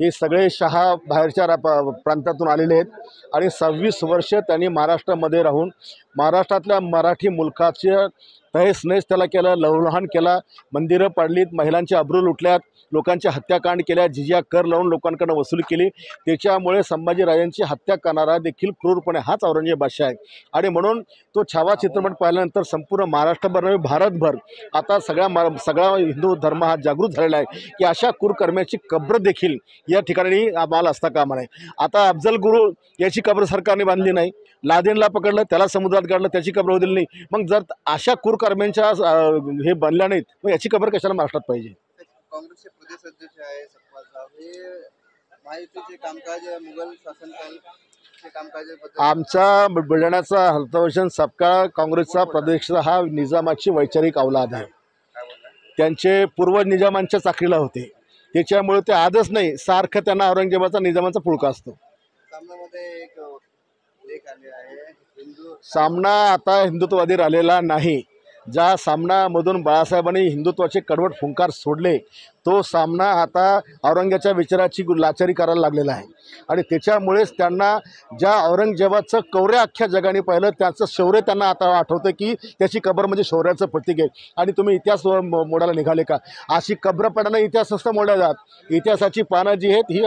हे सगळे शहा बाहेरच्या प्रांतातून आलेले आहेत आणि 26 वर्ष त्यांनी महाराष्ट्रामध्ये राहून महाराष्ट्रातल्या मराठी मुलकाचे तहेस नहेस त्याला केलं, लवलहान केला, मंदिरं पाडलीत, महिलांच्या अब्रू लुटल्यात, लोकांच्या हत्याकांड केल्या, जिजिया कर लावून लोकांकडून वसूल केली. त्याच्यामुळे संभाजीराजांची हत्या करणारा देखील क्रूरपणे हाच औरंगजेब बादशाह आहे. आणि म्हणून तो छावा चित्रपट पाहिल्यानंतर संपूर्ण महाराष्ट्रभर नव्हे भारतभर आता सगळा हिंदू धर्म हा जागृत झालेला आहे की अशा क्रूरकर्म्याची कब्र देखील या ठिकाणी आम्हाला असता कामा नये. आता अफजल गुरु याची कब्र सरकारने बांधली नाही, लादेनला पकडलं, त्याला समुद्रात काढलं, त्याची कब्र दिली नाही. मग जर अशा क्रूरकर्म्यांच्या हे बनल्या नाहीत, मग याची कब्र कशाला महाराष्ट्रात पाहिजे?
काँग्रेसचे प्रदेश अध्यक्ष आहे सतपाल साहेब, हे महायुतीचे कामकाज मुघल शासनकालचे कामकाजाबद्दल
आमचा बुलढाण्याचा हर्षवर्धन सपकाळ काँग्रेसचा प्रदेश हा निजामाची वैचारिक औलाद आहे. त्यांचे पूर्वज निजामांच्या चाकरीला होते, त्याच्यामुळे ते आजच नाही सारखं त्यांना औरंगजेबाचा निजामाचा पुळका असतो.
सामनामध्ये एक लेख आले आहे,
सामना आता हिंदुत्ववादी राहिलेला नाही. ज्या सामनामधून बाळासाहेबांनी हिंदुत्वाचे कडवट फुंकार सोडले, तो सामना आता औरंगजेबाच्या विचाराची लाचारी करायला लागलेला आहे आणि त्याच्यामुळेच त्यांना ज्या औरंगजेबाचं कौर्य अख्ख्या जगाने पाहिलं, त्याचं शौर्य त्यांना आता आठवतं की त्याची कबर म्हणजे शौर्याचं प्रतीक आहे. आणि तुम्ही इतिहास मोडायला निघाले का? अशी कब्रपणानं इतिहास नसतं मोडल्या जात. इतिहासाची पानं जी आहेत ही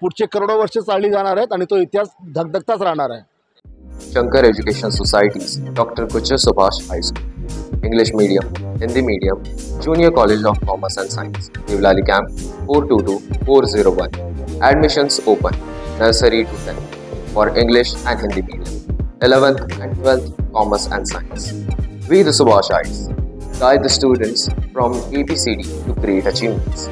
पुढचे करोडो वर्ष चालली जाणार आहेत आणि तो इतिहास धगधगताच राहणार आहे.
Shankar education societies, doctor Kuchar Subhash high school, English medium, Hindi medium, junior college of commerce and science, Devlali camp 422401. Admissions open, nursery to 10th for English and Hindi medium, 11th and 12th commerce and science. We the Subhashites guide the students from ABCD to great achievements.